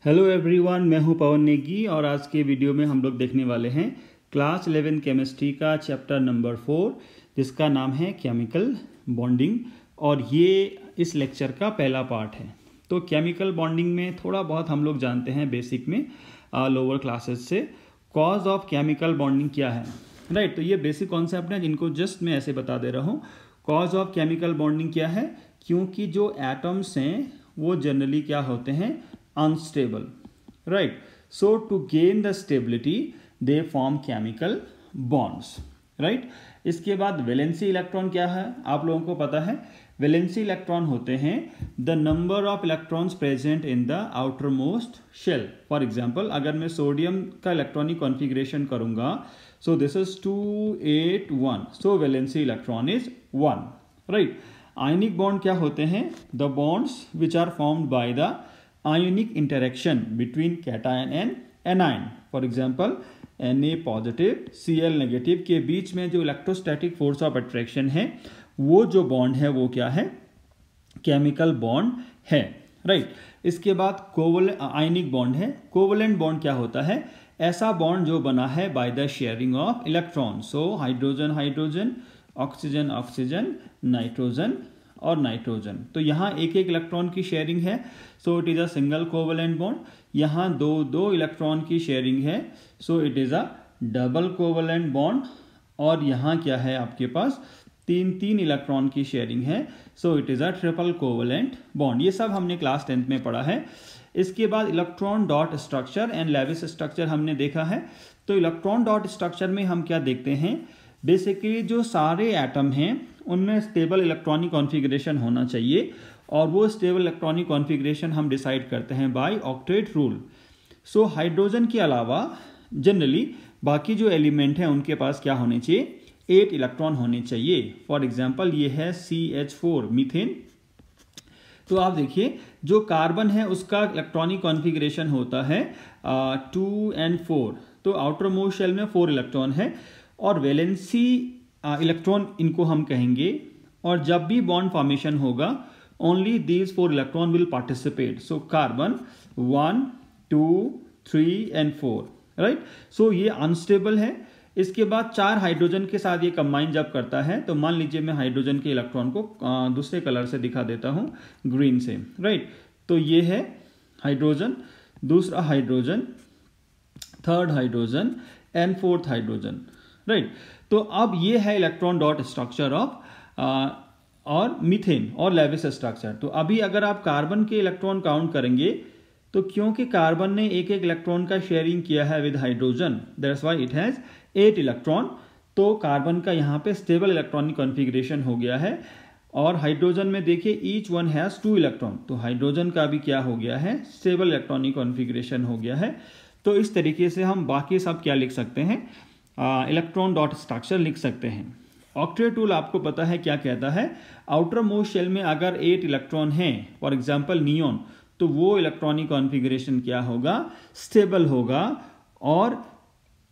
Hello everyone, मैं हूं पवन नेगी और आज के वीडियो में हम लोग देखने वाले हैं क्लास 11 केमिस्ट्री का चैप्टर नंबर 4 जिसका नाम है केमिकल बॉन्डिंग। और ये इस लेक्चर का पहला पार्ट है। तो केमिकल बॉन्डिंग में थोड़ा बहुत हम लोग जानते हैं बेसिक में लोअर क्लासेस से। कॉज ऑफ केमिकल बॉन्डिंग क्या है, राइट। तो ये बेसिक कॉन्सेप्ट है जिनको जस्ट मैं ऐसे बता दे रहा हूँ। कॉज ऑफ केमिकल बॉन्डिंग क्या है, क्योंकि जो एटम्स हैं वो जनरली क्या होते हैं, unstable, right? So to gain the stability they form chemical bonds, right? इसके बाद वैलेंसी इलेक्ट्रॉन क्या है, आप लोगों को पता है। वैलेंसी इलेक्ट्रॉन होते हैं the number of electrons present in the outer most shell. For example, अगर मैं सोडियम का इलेक्ट्रॉनिक कॉन्फ़िगरेशन करूंगा, so this is 281, so valency electron is 1, right. Ionic bond क्या होते हैं, the bonds which are formed by the ionic interaction between cation and anion। For example Na positive Cl negative के बीच में जो electrostatic force of attraction है, वो जो बॉन्ड है वो क्या है, केमिकल बॉन्ड है, राइट। इसके बाद आयनिक बॉन्ड है। कोवलेंट बॉन्ड क्या होता है, ऐसा बॉन्ड जो बना है by the sharing of electron. So hydrogen hydrogen, oxygen oxygen, nitrogen और नाइट्रोजन। तो यहाँ एक एक इलेक्ट्रॉन की शेयरिंग है, so it is a single covalent bond. यहाँ दो दो इलेक्ट्रॉन की शेयरिंग है, so it is a double covalent bond. और यहाँ क्या है, आपके पास तीन तीन इलेक्ट्रॉन की शेयरिंग है, so it is a triple covalent bond. ये सब हमने क्लास 10th में पढ़ा है। इसके बाद electron dot structure and Lewis structure हमने देखा है। तो इलेक्ट्रॉन डॉट स्ट्रक्चर में हम क्या देखते हैं, बेसिकली जो सारे एटम हैं उनमें स्टेबल इलेक्ट्रॉनिक कॉन्फ़िगरेशन होना चाहिए, और वो स्टेबल इलेक्ट्रॉनिक कॉन्फ़िगरेशन हम डिसाइड करते हैं by octet rule. So hydrogen के अलावा जनरली बाकी जो एलिमेंट हैं उनके पास क्या होने चाहिए, 8 इलेक्ट्रॉन होने चाहिए। फॉर एग्जांपल ये है CH4 मीथेन। तो आप देखिए जो कार्बन है उसका इलेक्ट्रॉनिक कॉन्फ़िगरेशन होता है 2 and 4। तो आउटर मोस्ट शेल में 4 इलेक्ट्रॉन है, और वैलेंसी इलेक्ट्रॉन इनको हम कहेंगे। और जब भी बॉन्ड फॉर्मेशन होगा, only these 4 electron will participate. So carbon 1 2 3 and 4, right. So ये अनस्टेबल है। इसके बाद 4 हाइड्रोजन के साथ ये कंबाइन जब करता है, तो मान लीजिए मैं हाइड्रोजन के इलेक्ट्रॉन को दूसरे कलर से दिखा देता हूं, ग्रीन से, राइट। तो ये है हाइड्रोजन, दूसरा hydrogen, third hydrogen and fourth hydrogen, right. तो अब ये है इलेक्ट्रॉन डॉट स्ट्रक्चर ऑफ और मीथेन और लेविस स्ट्रक्चर। तो अभी अगर आप कार्बन के इलेक्ट्रॉन काउंट करेंगे, तो क्योंकि कार्बन ने एक एक इलेक्ट्रॉन का शेयरिंग किया है with hydrogen, that's why it has 8 electron. तो कार्बन का यहाँ पे स्टेबल इलेक्ट्रॉनिक कॉन्फ़िगरेशन हो गया है। और हाइड्रोजन में देखिए ईच वन हैज 2 इलेक्ट्रॉन, तो हाइड्रोजन का भी क्या हो गया है, स्टेबल इलेक्ट्रॉनिक कॉन्फ़िगरेशन हो गया है। तो इस तरीके से हम बाकी सब क्या लिख सकते हैं, इलेक्ट्रॉन डॉट स्ट्रक्चर लिख सकते हैं। ऑक्टेट रूल आपको पता है क्या कहता है, आउटर मोस्ट शेल में अगर 8 इलेक्ट्रॉन हैं, फॉर एग्जांपल नियॉन, तो वो इलेक्ट्रॉनिक कॉन्फ़िगरेशन क्या होगा, स्टेबल होगा। और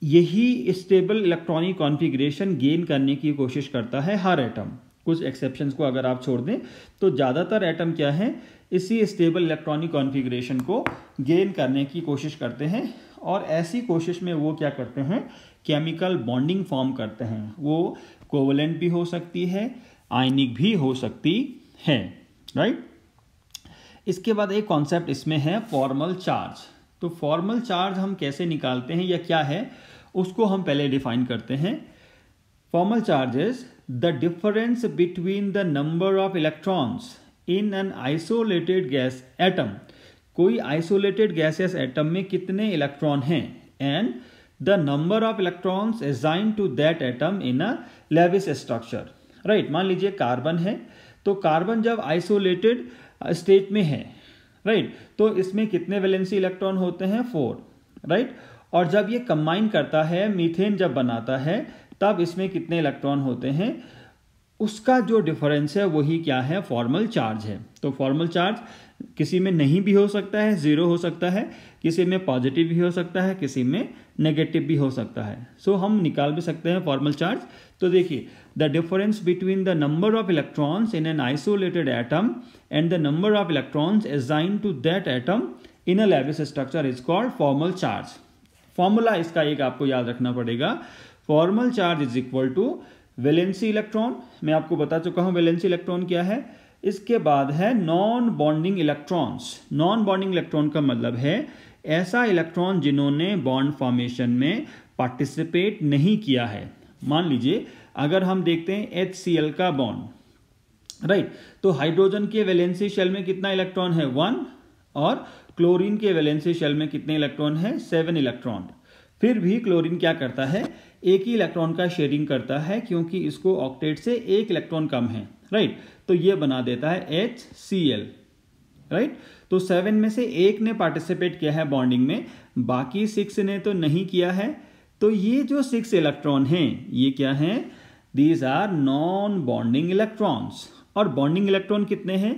यही स्टेबल इलेक्ट्रॉनिक कॉन्फ़िगरेशन गेन करने की कोशिश करता है हर एटम। कुछ एक्सेप्शंस को अगर आप छोड़ दें तो ज़्यादातर एटम क्या है, इसी स्टेबल इलेक्ट्रॉनिक कॉन्फ़िगरेशन को गेन करने की कोशिश करते हैं। और ऐसी कोशिश में वो क्या करते हैं, केमिकल बॉन्डिंग फॉर्म करते हैं। वो कोवलेंट भी हो सकती है, आयनिक भी हो सकती है, राइट। इसके बाद एक कॉन्सेप्ट इसमें है फॉर्मल चार्ज। तो फॉर्मल चार्ज हम कैसे निकालते हैं या क्या है, उसको हम पहले डिफाइन करते हैं। Formal charge is the difference between the number of electrons in an isolated gas atom. कोई आइसोलेटेड गैसियस एटम में कितने इलेक्ट्रॉन हैं, and the number of electrons assigned to that atom in a Lewis structure, right. मान लीजिए carbon है, तो carbon जब isolated state में है, राइट, तो इसमें कितने वैलेंसी इलेक्ट्रॉन होते हैं, 4, राइट। और जब ये कंबाइन करता है, मीथेन जब बनाता है, तब इसमें कितने इलेक्ट्रॉन होते हैं, उसका जो डिफरेंस है वही क्या है, फॉर्मल चार्ज है। तो फॉर्मल चार्ज किसी में नहीं भी हो सकता है, 0 हो सकता है, किसी में पॉजिटिव भी हो सकता है, किसी में नेगेटिव भी हो सकता है। सो हम निकाल भी सकते हैं फॉर्मल चार्ज। तो देखिए, the difference between the number of electrons in an isolated atom and the number of electrons assigned to that atom in a Lewis structure is called formal charge. Formula इसका एक आपको याद रखना पड़ेगा, formal charge is equal to valency electron. मैं आपको बता चुका हूं वैलेंसी इलेक्ट्रॉन क्या है। इसके बाद है non bonding electrons. Non bonding electron का मतलब है ऐसा इलेक्ट्रॉन जिन्होंने बॉन्ड फॉर्मेशन में पार्टिसिपेट नहीं किया है। मान लीजिए अगर हम देखते हैं HCl का बॉन्ड, राइट, तो हाइड्रोजन के वैलेंसी शेल में कितना इलेक्ट्रॉन है 1, और क्लोरीन के वैलेंसी शेल में कितने इलेक्ट्रॉन है 7 इलेक्ट्रॉन। फिर भी क्लोरीन क्या करता है, एक ही इलेक्ट्रॉन का शेयरिंग करता है क्योंकि इसको ऑक्टेट से एक इलेक्ट्रॉन कम है, राइट, तो ये बना देता है HCl, राइट। तो 7 में से एक ने पार्टिसिपेट किया है बॉन्डिंग में, बाकी 6 ने तो नहीं किया है। तो ये जो 6 इलेक्ट्रॉन हैं ये क्या हैं, these are non bonding electrons. और बॉन्डिंग इलेक्ट्रॉन कितने हैं,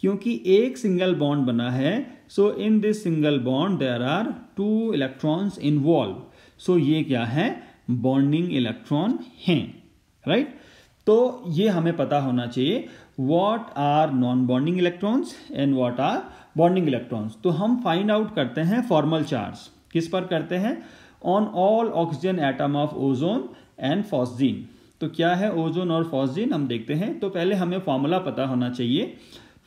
क्योंकि एक सिंगल बॉन्ड बना है, so in this single bond there are 2 electrons involve. सो ये क्या है, बॉन्डिंग इलेक्ट्रॉन हैं, राइट। तो ये हमें पता होना चाहिए what are non bonding electrons and what are bonding electrons. तो हम फाइंड आउट करते हैं फॉर्मल चार्ज, किस पर करते हैं, on all oxygen atom of ozone and phosgene. तो क्या है ओजोन और फॉस्जीन हम देखते हैं। तो पहले हमें फॉर्मूला पता होना चाहिए।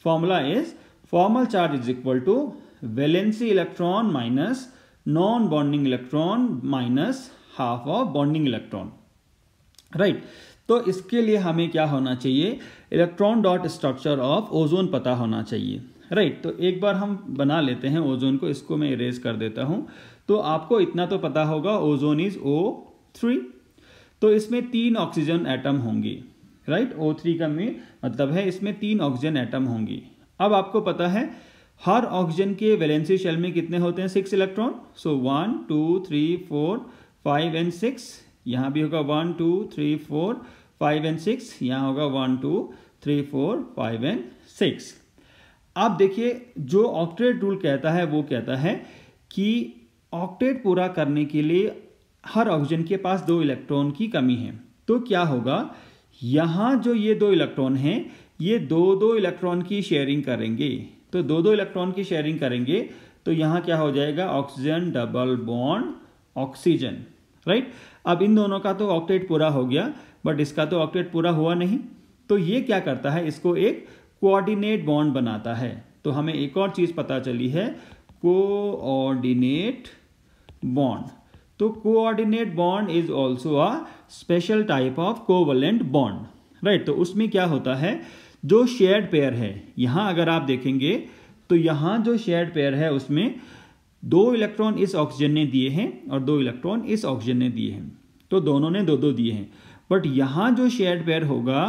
Formula is formal charge is equal to valency electron minus non bonding electron minus half of bonding electron, right. तो इसके लिए हमें क्या होना चाहिए, electron dot structure of ozone पता होना चाहिए, राइट। तो एक बार हम बना लेते हैं ओजोन को, इसको मैं इरेज कर देता हूं। तो आपको इतना तो पता होगा ओजोन इज O3। तो इसमें 3 ऑक्सीजन एटम होंगे, राइट। O3 का मतलब है इसमें 3 ऑक्सीजन एटम होंगी। अब आपको पता है हर ऑक्सीजन के वैलेंसी शेल में कितने होते हैं 6 इलेक्ट्रॉन। सो 1 2 3 4 5 एंड 6, यहां भी होगा 1 2 3 4 5 एंड 6, यहां होगा 1 2 3 4 5 एंड 6। आप देखिए जो ऑक्टेट रूल कहता है वो कहता है कि ऑक्टेट पूरा करने के लिए हर ऑक्सीजन के पास 2 इलेक्ट्रॉन की कमी है। तो क्या होगा, यहां जो ये 2 इलेक्ट्रॉन हैं ये 2 इलेक्ट्रॉन की शेयरिंग करेंगे। तो 2 इलेक्ट्रॉन की शेयरिंग करेंगे तो यहां क्या हो जाएगा, oxygen double bond oxygen, right. अब इन दोनों का तो ऑक्टेट पूरा हो गया, बट इसका तो ऑक्टेट पूरा हुआ नहीं। तो ये क्या करता है, इसको एक कोऑर्डिनेट बॉन्ड बनाता है। तो हमें एक और चीज पता चली है, कोऑर्डिनेट बॉन्ड। तो coordinate bond is also a special type of covalent bond, right. तो उसमें क्या होता है, जो शेयर्ड पेयर है, यहां अगर आप देखेंगे तो यहां जो शेयर्ड पेयर है उसमें 2 इलेक्ट्रॉन इस ऑक्सीजन ने दिए हैं और 2 इलेक्ट्रॉन इस ऑक्सीजन ने दिए हैं। तो दोनों ने 2 दिए हैं। बट यहां जो शेयर्ड पेयर होगा,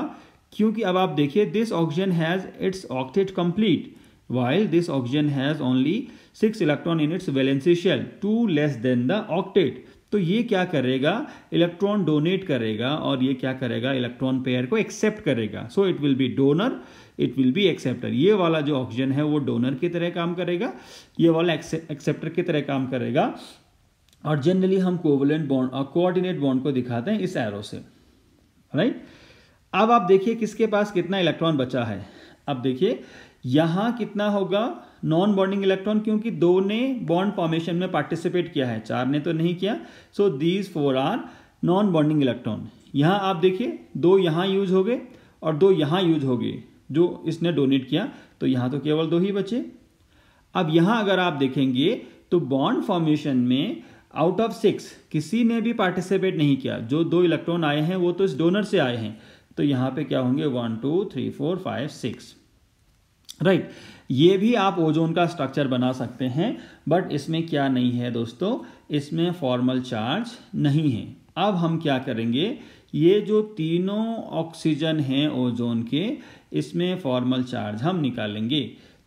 क्योंकि अब आप देखिए this oxygen has its octet complete while this oxygen has only 6 electron in its valency shell, 2 less than the octet। तो ये क्या करेगा, इलेक्ट्रॉन डोनेट करेगा और ये क्या करेगा, इलेक्ट्रॉन पेयर को एक्सेप्ट करेगा। सो it will be donor, it will be acceptor. ये वाला जो ऑक्सीजन है वो डोनर की तरह काम करेगा, ये वाला एक्सेप्टर की तरह काम करेगा। और जनरली हम कोवलेंट बॉन्ड और कोऑर्डिनेट बॉन्ड को दिखाते हैं इस एरो से, राइट। अब आप देखिए किसके पास कितना इलेक्ट्रॉन बचा है। अब देखिए यहां कितना होगा नॉन बॉन्डिंग इलेक्ट्रॉन, क्योंकि 2 ने बॉन्ड फॉर्मेशन में पार्टिसिपेट किया है, 4 ने तो नहीं किया। So these 4 are non bonding electron. यहां आप देखिए 2 यहां यूज हो गए और 2 यहां यूज हो गए जो इसने डोनेट किया, तो यहां तो केवल 2 ही बचे। अब यहां अगर आप देखेंगे तो बॉन्ड फॉर्मेशन में आउट ऑफ 6 किसी ने भी पार्टिसिपेट नहीं किया। जो 2 इलेक्ट्रॉन आए हैं वो तो इस डोनर से आए हैं। तो यहां पे क्या होंगे 1 2 3 4 5 6, राइट। ये भी आप ओजोन का स्ट्रक्चर बना सकते हैं, बट इसमें क्या नहीं है दोस्तों, इसमें फॉर्मल चार्ज नहीं है। अब हम क्या करेंगे, ये जो तीनों ऑक्सीजन हैं ओजोन के, इसमें फॉर्मल चार्ज हम निकालेंगे।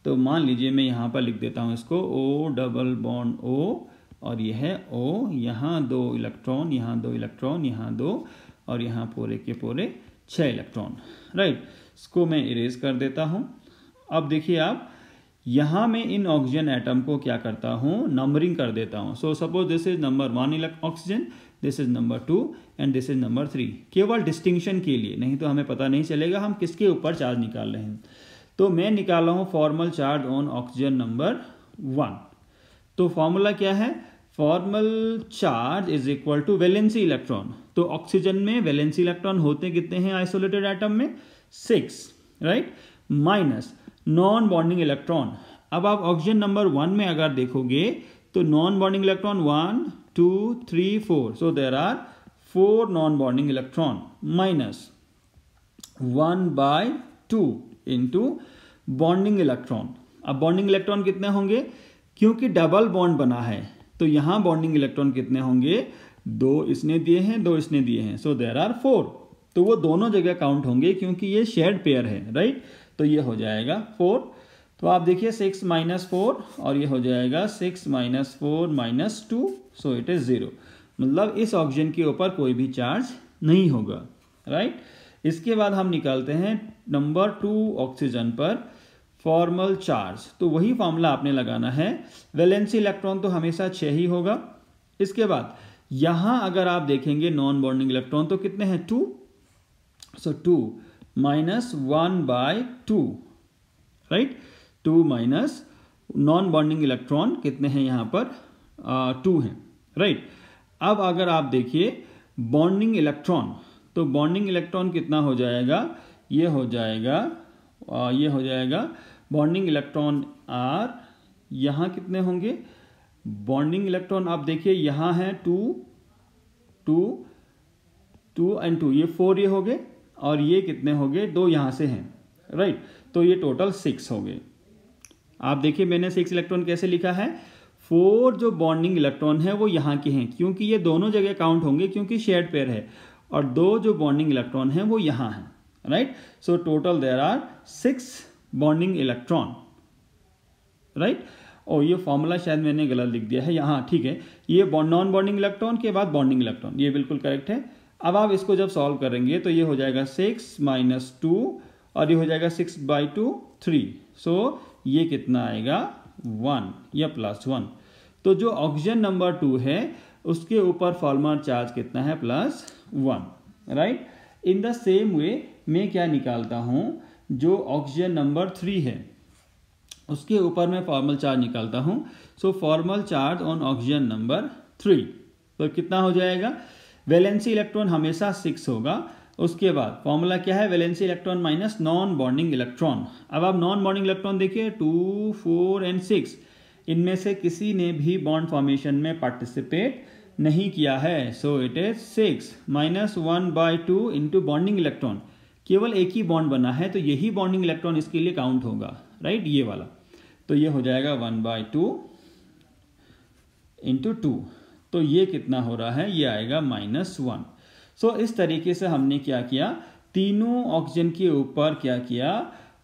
तो मान लीजिए मैं यहाँ पर लिख देता हूँ इसको O डबल बॉन्ड O, और यह है O, यहाँ 2 इलेक्ट्रॉन, यहाँ 2 इलेक्ट्रॉन, यहाँ 2, और यहाँ पूरे के पूरे 6 इलेक्ट्रॉन, राइट। इसको मैं इरेज कर देता हूँ। अब देखिए आप यहां मैं इन ऑक्सीजन एटम को क्या करता हूं, नंबरिंग कर देता हूं। So suppose this is number 1 oxygen, this is number 2 and this is number 3, केवल डिस्टिंक्शन के लिए, नहीं तो हमें पता नहीं चलेगा हम किसके ऊपर चार्ज निकाल रहे हैं। तो मैं निकाला हूं formal charge on oxygen number 1। तो फॉर्मूला क्या है, formal charge is equal to valency electron. तो ऑक्सीजन में वैलेंसी इलेक्ट्रॉन होते कितने हैं आइसोलेटेड एटम में, 6, right, minus non bonding electron. अब आप ऑक्सीजन नंबर 1 में अगर देखोगे तो non bonding electron 1 2 3 4, so there are 4 non bonding electron minus 1/2 into bonding electron. अब बॉन्डिंग इलेक्ट्रॉन कितने होंगे, क्योंकि डबल बॉन्ड बना है तो यहां बॉन्डिंग इलेक्ट्रॉन कितने होंगे, 2 इसने दिए हैं 2 इसने दिए हैं, सो देयर आर 4। तो वो दोनों जगह काउंट होंगे क्योंकि ये शेयर्ड पेयर है, राइट। तो ये हो जाएगा 4। तो आप देखिए 6 - 4 और ये हो जाएगा 6 - 4 - 2, सो इट इज 0। मतलब इस ऑक्सीजन के ऊपर कोई भी चार्ज नहीं होगा, राइट। इसके बाद हम निकालते हैं नंबर 2 ऑक्सीजन पर फॉर्मल चार्ज। तो वही फॉर्मूला आपने लगाना है, वैलेंसी इलेक्ट्रॉन तो हमेशा 6 ही होगा। इसके बाद यहां अगर आप देखेंगे नॉन बॉन्डिंग इलेक्ट्रॉन तो कितने हैं, 2, सो 2 minus 1/2, right. 2 minus non bonding electron कितने हैं यहां पर, 2 हैं, राइट। अब अगर आप देखिए बॉन्डिंग इलेक्ट्रॉन, तो बॉन्डिंग इलेक्ट्रॉन कितना हो जाएगा, ये हो जाएगा बॉन्डिंग इलेक्ट्रॉन आर, यहाँ कितने होंगे बॉन्डिंग इलेक्ट्रॉन, आप देखिए यहाँ है 2 एंड 2, ये 4 ये हो गए और ये कितने हो गए, 2 यहाँ से हैं, राइट। तो ये टोटल 6 हो गए। आप देखिए मैंने 6 इलेक्ट्रॉन कैसे लिखा है, 4 जो बॉन्डिंग इलेक्ट्रॉन है वो यहाँ के हैं क्योंकि ये दोनों जगह काउंट होंगे क्योंकि शेयर्ड पेयर है, और 2 जो बॉन्डिंग इलेक्ट्रॉन है वो यहाँ हैं, right. So total there are 6 bonding electron, right. और ये फॉर्मूला शायद मैंने गलत लिख दिया है यहाँ, ठीक है। ये नॉन बॉन्डिंग इलेक्ट्रॉन के बाद बॉन्डिंग इलेक्ट्रॉन, ये बिल्कुल करेक्ट है। अब आप इसको जब सॉल्व करेंगे तो ये हो जाएगा 6 - 2 और ये हो जाएगा 6/2 3, सो ये कितना आएगा 1 या +1। तो जो ऑक्सीजन नंबर 2 है उसके ऊपर फॉर्मल चार्ज कितना है, +1, राइट। इन द सेम वे मैं क्या निकालता हूं, जो ऑक्सीजन नंबर 3 है उसके ऊपर मैं फॉर्मल चार्ज निकालता हूं। So formal charge on oxygen number 3 तो कितना हो जाएगा, वैलेंसी इलेक्ट्रॉन हमेशा 6 होगा। उसके बाद फॉर्मूला क्या है, valency electron minus non bonding electron. अब आप नॉन बॉन्डिंग इलेक्ट्रॉन देखिए 2 4 एंड 6, इनमें से किसी ने भी बॉन्ड फॉर्मेशन में पार्टिसिपेट नहीं किया है, so it is 6 minus 1/2 into bonding electron. केवल एक ही बॉन्ड बना है तो यही बॉन्डिंग इलेक्ट्रॉन इसके लिए काउंट होगा, राइट, ये वाला। तो ये हो जाएगा 1/2 इंटू 2, तो ये कितना हो रहा है, ये आएगा -1। सो इस तरीके से हमने क्या किया, तीनों ऑक्सीजन के ऊपर क्या किया,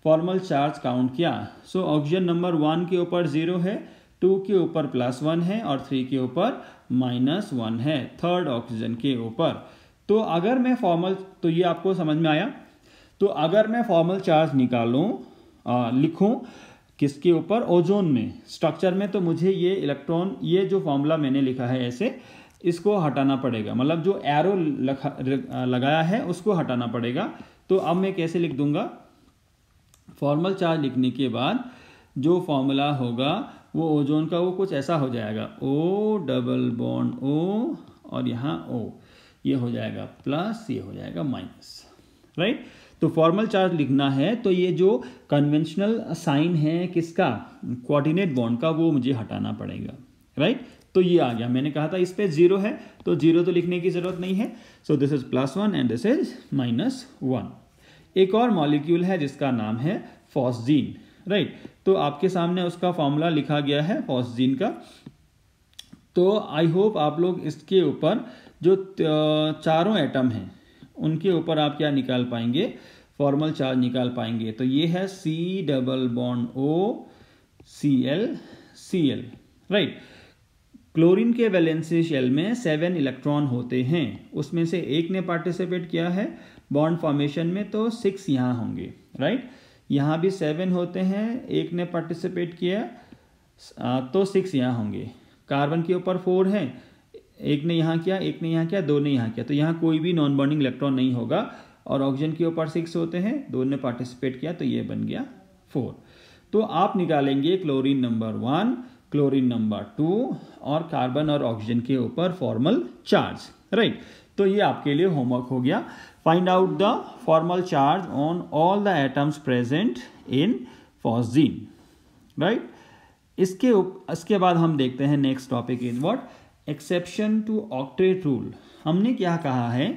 फॉर्मल चार्ज काउंट किया। सो ऑक्सीजन नंबर 1 के ऊपर 0 है, 2 के ऊपर +1 है और 3 के ऊपर -1 है, थर्ड ऑक्सीजन के ऊपर। तो अगर मैं फॉर्मल, तो ये आपको समझ में आया। तो अगर मैं फॉर्मल चार्ज निकालूं, लिखूं किसके ऊपर, ओजोन में, स्ट्रक्चर में, तो मुझे ये इलेक्ट्रॉन, ये जो फॉर्मूला मैंने लिखा है ऐसे, इसको हटाना पड़ेगा, मतलब जो एरो लगाया है उसको हटाना पड़ेगा। तो अब मैं कैसे लिख दूंगा, फॉर्मल चार्ज लिखने के बाद जो फॉर्मूला होगा वो ओजोन का वो कुछ ऐसा हो जाएगा, O डबल बॉन्ड O और यहाँ O, ये हो जाएगा प्लस, ये हो जाएगा माइनस, राइट। तो फॉर्मल चार्ज लिखना है तो ये जो कन्वेंशनल साइन है किसका, कोऑर्डिनेट बॉन्ड का, वो मुझे हटाना पड़ेगा, राइट। तो ये आ गया, मैंने कहा था इस पे 0 है तो 0 तो लिखने की जरूरत नहीं है। सो this is +1 and this is -1। एक और मॉलिक्यूल है जिसका नाम है फॉस्जीन, राइट। तो आपके सामने उसका फॉर्मूला लिखा गया है फॉस्जीन का। तो आई होप आप लोग इसके ऊपर जो चारों एटम हैं उनके ऊपर आप क्या निकाल पाएंगे, फॉर्मल चार्ज निकाल पाएंगे। तो ये है C double bond O Cl, right. Chlorine के वैलेंसी शेल में 7 इलेक्ट्रॉन होते हैं, उसमें से एक ने पार्टिसिपेट किया है बॉन्ड फॉर्मेशन में, तो 6 यहाँ होंगे, राइट। यहाँ भी 7 होते हैं, एक ने पार्टिसिपेट किया तो 6 यहाँ होंगे। कार्बन के ऊपर 4 हैं, एक ने यहाँ किया, एक ने यहाँ किया, 2 ने यहाँ किया, तो यहाँ कोई भी नॉन बॉन्डिंग इलेक्ट्रॉन नहीं होगा। और ऑक्सीजन के ऊपर 6 होते हैं, 2 ने पार्टिसिपेट किया तो ये बन गया 4। तो आप निकालेंगे क्लोरीन नंबर 1, क्लोरीन नंबर 2 और कार्बन और ऑक्सीजन के ऊपर फॉर्मल चार्ज, राइट। तो ये आपके लिए होमवर्क हो गया। Find out the formal charge on all the atoms present in phosgene, right. इसके बाद हम देखते हैं next topic is what exception to octet rule. हमने क्या कहा है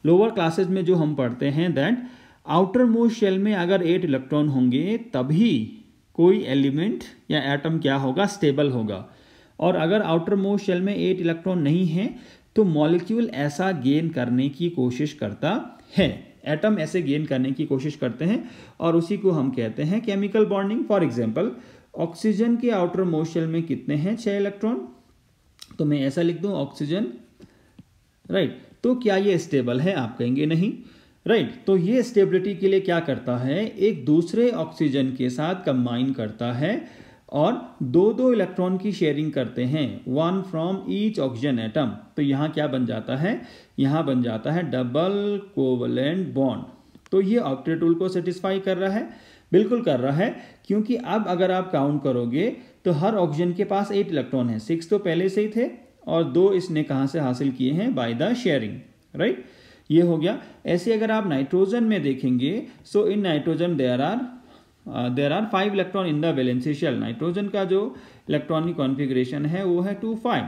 लोअर क्लासेस में जो हम पढ़ते हैं दैट आउटर मोस्ट शेल में अगर 8 इलेक्ट्रॉन होंगे तभी कोई एलिमेंट या एटम क्या होगा, स्टेबल होगा। और अगर आउटर मोस्ट शेल में 8 इलेक्ट्रॉन नहीं है तो मॉलिक्यूल ऐसा गेन करने की कोशिश करता है, एटम ऐसे गेन करने की कोशिश करते हैं और उसी को हम कहते हैं chemical bonding. For example oxygen के आउटर मोस्ट शेल में कितने हैं, 6 इलेक्ट्रॉन। तो मैं ऐसा लिख दूं ऑक्सीजन, राइट। तो क्या ये स्टेबल है, आप कहेंगे नहीं, राइट। तो ये स्टेबिलिटी के लिए क्या करता है, एक दूसरे ऑक्सीजन के साथ कंबाइन करता है और 2-2 इलेक्ट्रॉन की शेयरिंग करते हैं, 1 फ्रॉम ईच ऑक्सीजन एटम। तो यहाँ क्या बन जाता है, यहाँ बन जाता है डबल कोवलेंट बॉन्ड। तो ये ऑक्टेट रूल को सेटिस्फाई कर रहा है, बिल्कुल कर रहा है, क्योंकि अब अगर आप काउंट करोगे तो हर ऑक्सीजन के पास 8 इलेक्ट्रॉन है, 6 तो पहले से ही थे और 2 इसने कहाँ से हासिल किए हैं, बाय द शेयरिंग, राइट। ये हो गया। ऐसे अगर आप नाइट्रोजन में देखेंगे, so in nitrogen there are 5 electron in the valency shell. Nitrogen का जो इलेक्ट्रॉनिक कॉन्फ़िगरेशन है वो है 2-5,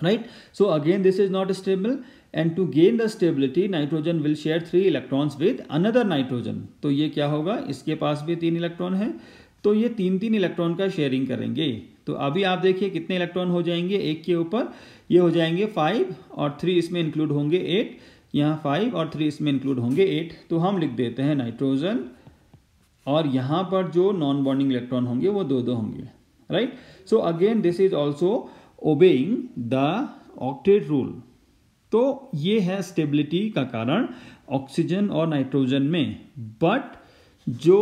right. So again this is not stable and to gain the stability nitrogen will share 3 electrons with another nitrogen. तो ये क्या होगा, इसके पास भी 3 इलेक्ट्रॉन है, तो ये 3-3 इलेक्ट्रॉन का शेयरिंग करेंगे। तो अभी आप देखिए कितने इलेक्ट्रॉन हो जाएंगे एक के ऊपर, ये हो जाएंगे 5 और 3 इसमें इंक्लूड होंगे 8, यहाँ 5 और 3 इसमें इंक्लूड होंगे 8। तो हम लिख देते हैं नाइट्रोजन और यहाँ पर जो नॉन बॉन्डिंग इलेक्ट्रॉन होंगे वो 2-2 होंगे, right. So again this is also obeying the octet rule. तो ये है स्टेबिलिटी का कारण ऑक्सीजन और नाइट्रोजन में। बट जो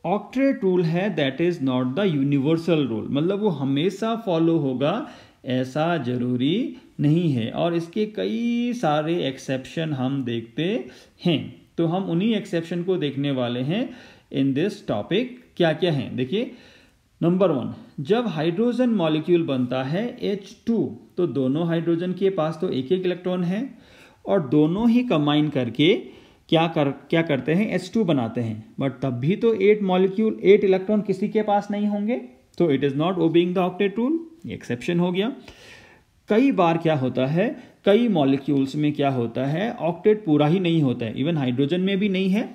ऑक्टेट रूल है that is not the universal rule, मतलब वो हमेशा फॉलो होगा ऐसा जरूरी नहीं है और इसके कई सारे एक्सेप्शन हम देखते हैं। तो हम उन्हीं एक्सेप्शन को देखने वाले हैं इन दिस टॉपिक। क्या क्या है देखिए। नंबर 1, जब हाइड्रोजन मॉलिक्यूल बनता है H2 तो दोनों हाइड्रोजन के पास तो एक इलेक्ट्रॉन है और दोनों ही कंबाइन करके क्या करते हैं, H2 बनाते हैं। बट तब भी तो 8 इलेक्ट्रॉन किसी के पास नहीं होंगे, तो it is not obeying the octet rule, exception हो गया। कई बार क्या होता है, कई मॉलिक्यूल्स में क्या होता है, ऑक्टेट पूरा ही नहीं होता है, इवन हाइड्रोजन में भी नहीं है।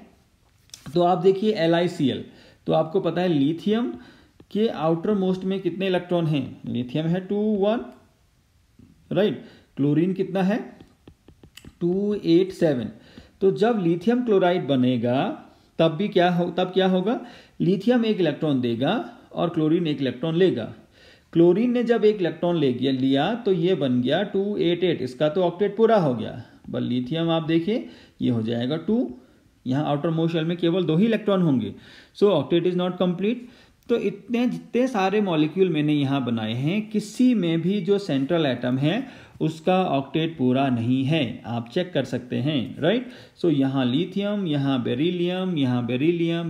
तो आप देखिए LiCl, तो आपको पता है लिथियम के आउटर मोस्ट में कितने इलेक्ट्रॉन हैं, लिथियम है 2-1, राइट। क्लोरीन कितना है 2-8-7। तो जब लिथियम क्लोराइड बनेगा तब क्या होगा, लिथियम 1 इलेक्ट्रॉन देगा और क्लोरीन 1 इलेक्ट्रॉन लेगा। क्लोरीन ने जब 1 इलेक्ट्रॉन लिया तो ये बन गया 2-8-8, इसका तो ऑक्टेट पूरा हो गया। बट लिथियम आप देखिए ये हो जाएगा 2, यहाँ आउटर मोस्ट शेल में केवल 2 ही इलेक्ट्रॉन होंगे, सो ऑक्टेट इज नॉट कंप्लीट। तो इतने जितने सारे मॉलिक्यूल मैंने यहाँ बनाए हैं, किसी में भी जो सेंट्रल एटम है उसका ऑक्टेट पूरा नहीं है, आप चेक कर सकते हैं, राइट। सो यहाँ लिथियम, यहाँ बेरिलियम,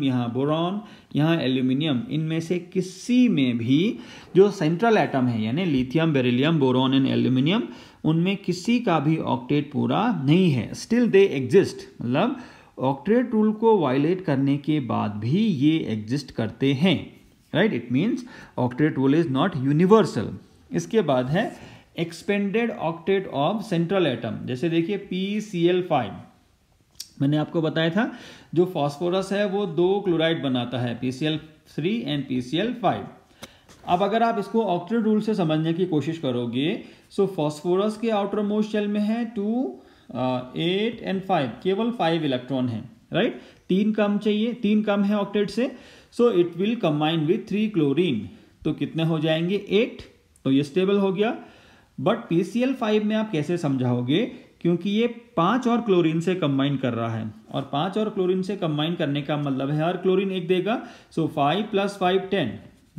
यहाँ बोरॉन, यहाँ एल्यूमिनियम, इनमें से किसी में भी जो सेंट्रल एटम है यानी lithium, beryllium, boron and aluminium, उनमें किसी का भी ऑक्टेट पूरा नहीं है, स्टिल दे एग्जिस्ट। मतलब ऑक्टेट रूल को वायलेट करने के बाद भी ये एग्जिस्ट करते हैं, right. It means octet rule is not universal. इसके बाद है expanded octet of central atom. जैसे देखिए PCl5, मैंने आपको बताया था जो फास्फोरस है वो 2 क्लोराइड बनाता है, PCl3 एंड PCl5। अब अगर आप इसको ऑक्टेट रूल से समझने की कोशिश करोगे, सो फास्फोरस के आउटर मोस्ट शेल में है 2, 8 एंड 5, केवल 5 इलेक्ट्रॉन है, राइट। 3 कम चाहिए, 3 कम है ऑक्टेट से, सो it will combine with 3 chlorine, तो कितने हो जाएंगे 8, तो ये स्टेबल हो गया। बट PCl5 में आप कैसे समझाओगे, क्योंकि ये 5 और क्लोरीन से कंबाइन कर रहा है और 5 और क्लोरीन से कंबाइन करने का मतलब है हर क्लोरीन 1 देगा, सो 5 + 5 10,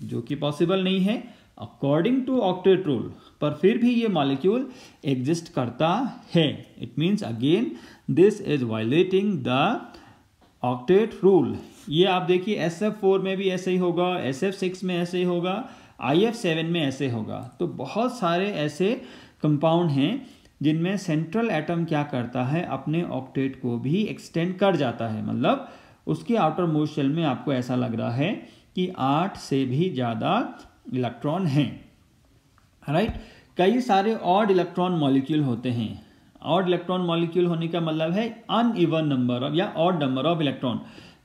जो कि पॉसिबल नहीं है अकॉर्डिंग टू ऑक्टेट रूल। पर फिर भी ये मॉलिक्यूल एग्जिस्ट करता है। It means again this is violating the octet rule. ये आप देखिए SF4 में भी ऐसे ही होगा, SF6 में ऐसे ही होगा IF7 में ऐसे होगा। तो बहुत सारे ऐसे कंपाउंड हैं जिनमें सेंट्रल एटम क्या करता है, अपने ऑक्टेट को भी एक्सटेंड कर जाता है, मतलब उसके आउटर मोस्ट शेल में आपको ऐसा लग रहा है कि 8 से भी ज़्यादा इलेक्ट्रॉन हैं, राइट। कई सारे ऑड इलेक्ट्रॉन मॉलिक्यूल होते हैं। ऑड इलेक्ट्रॉन मॉलिक्यूल होने का मतलब है अनइवन नंबर ऑफ या ऑड नंबर ऑफ इलेक्ट्रॉन,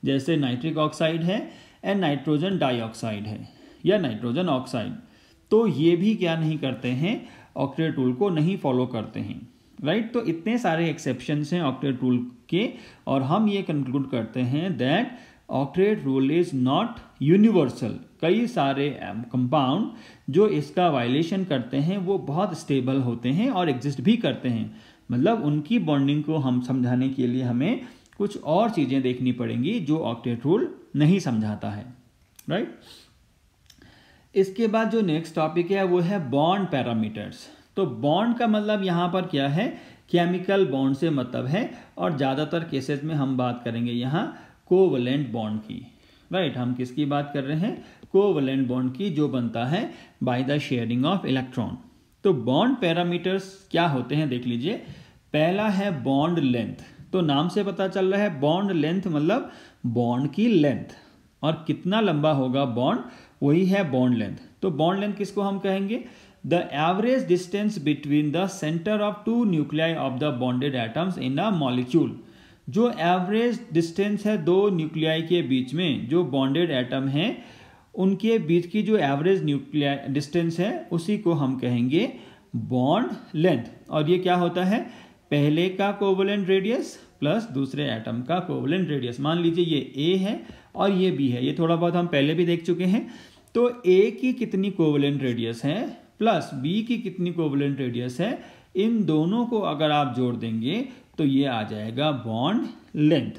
जैसे नाइट्रिक ऑक्साइड है एंड नाइट्रोजन डाइऑक्साइड है या नाइट्रोजन ऑक्साइड। तो ये भी क्या नहीं करते हैं, ऑक्टेट रूल को नहीं फॉलो करते हैं, राइट। तो इतने सारे एक्सेप्शंस हैं ऑक्टेट रूल के, और हम ये कंक्लूड करते हैं that octet rule is not universal. कई सारे कंपाउंड जो इसका वायलेशन करते हैं वो बहुत स्टेबल होते हैं और एग्जिस्ट भी करते हैं, मतलब उनकी बॉन्डिंग को हम समझाने के लिए हमें कुछ और चीज़ें देखनी पड़ेंगी जो ऑक्टेट रूल नहीं समझाता है, राइट। इसके बाद जो नेक्स्ट टॉपिक है वो है बॉन्ड पैरामीटर्स। तो बॉन्ड का मतलब यहाँ पर क्या है, केमिकल बॉन्ड से मतलब है, और ज़्यादातर केसेस में हम बात करेंगे यहाँ कोवलेंट बॉन्ड की, राइट। हम किसकी बात कर रहे हैं, कोवलेंट बॉन्ड की, जो बनता है by the sharing of electron. तो बॉन्ड पैरामीटर्स क्या होते हैं देख लीजिए। पहला है बॉन्ड लेंथ। तो नाम से पता चल रहा है बॉन्ड लेंथ मतलब बॉन्ड की लेंथ, और कितना लंबा होगा बॉन्ड, वही है बॉन्ड लेंथ। तो बॉन्ड लेंथ किसको हम कहेंगे, the average distance between the centre of two nuclei of the bonded atoms in a molecule. जो एवरेज डिस्टेंस है दो न्यूक्लियाई के बीच में, जो बॉन्डेड एटम हैं उनके बीच की जो एवरेज न्यूक्लियाई डिस्टेंस है उसी को हम कहेंगे बॉन्ड लेंथ। और ये क्या होता है, पहले का कोवलेंट रेडियस प्लस दूसरे एटम का कोवलेंट रेडियस। मान लीजिए ये A है और ये B है, ये थोड़ा बहुत हम पहले भी देख चुके हैं। तो A की कितनी कोवलेंट रेडियस है प्लस B की कितनी कोवलेंट रेडियस है, इन दोनों को अगर आप जोड़ देंगे तो ये आ जाएगा बॉन्ड लेंथ,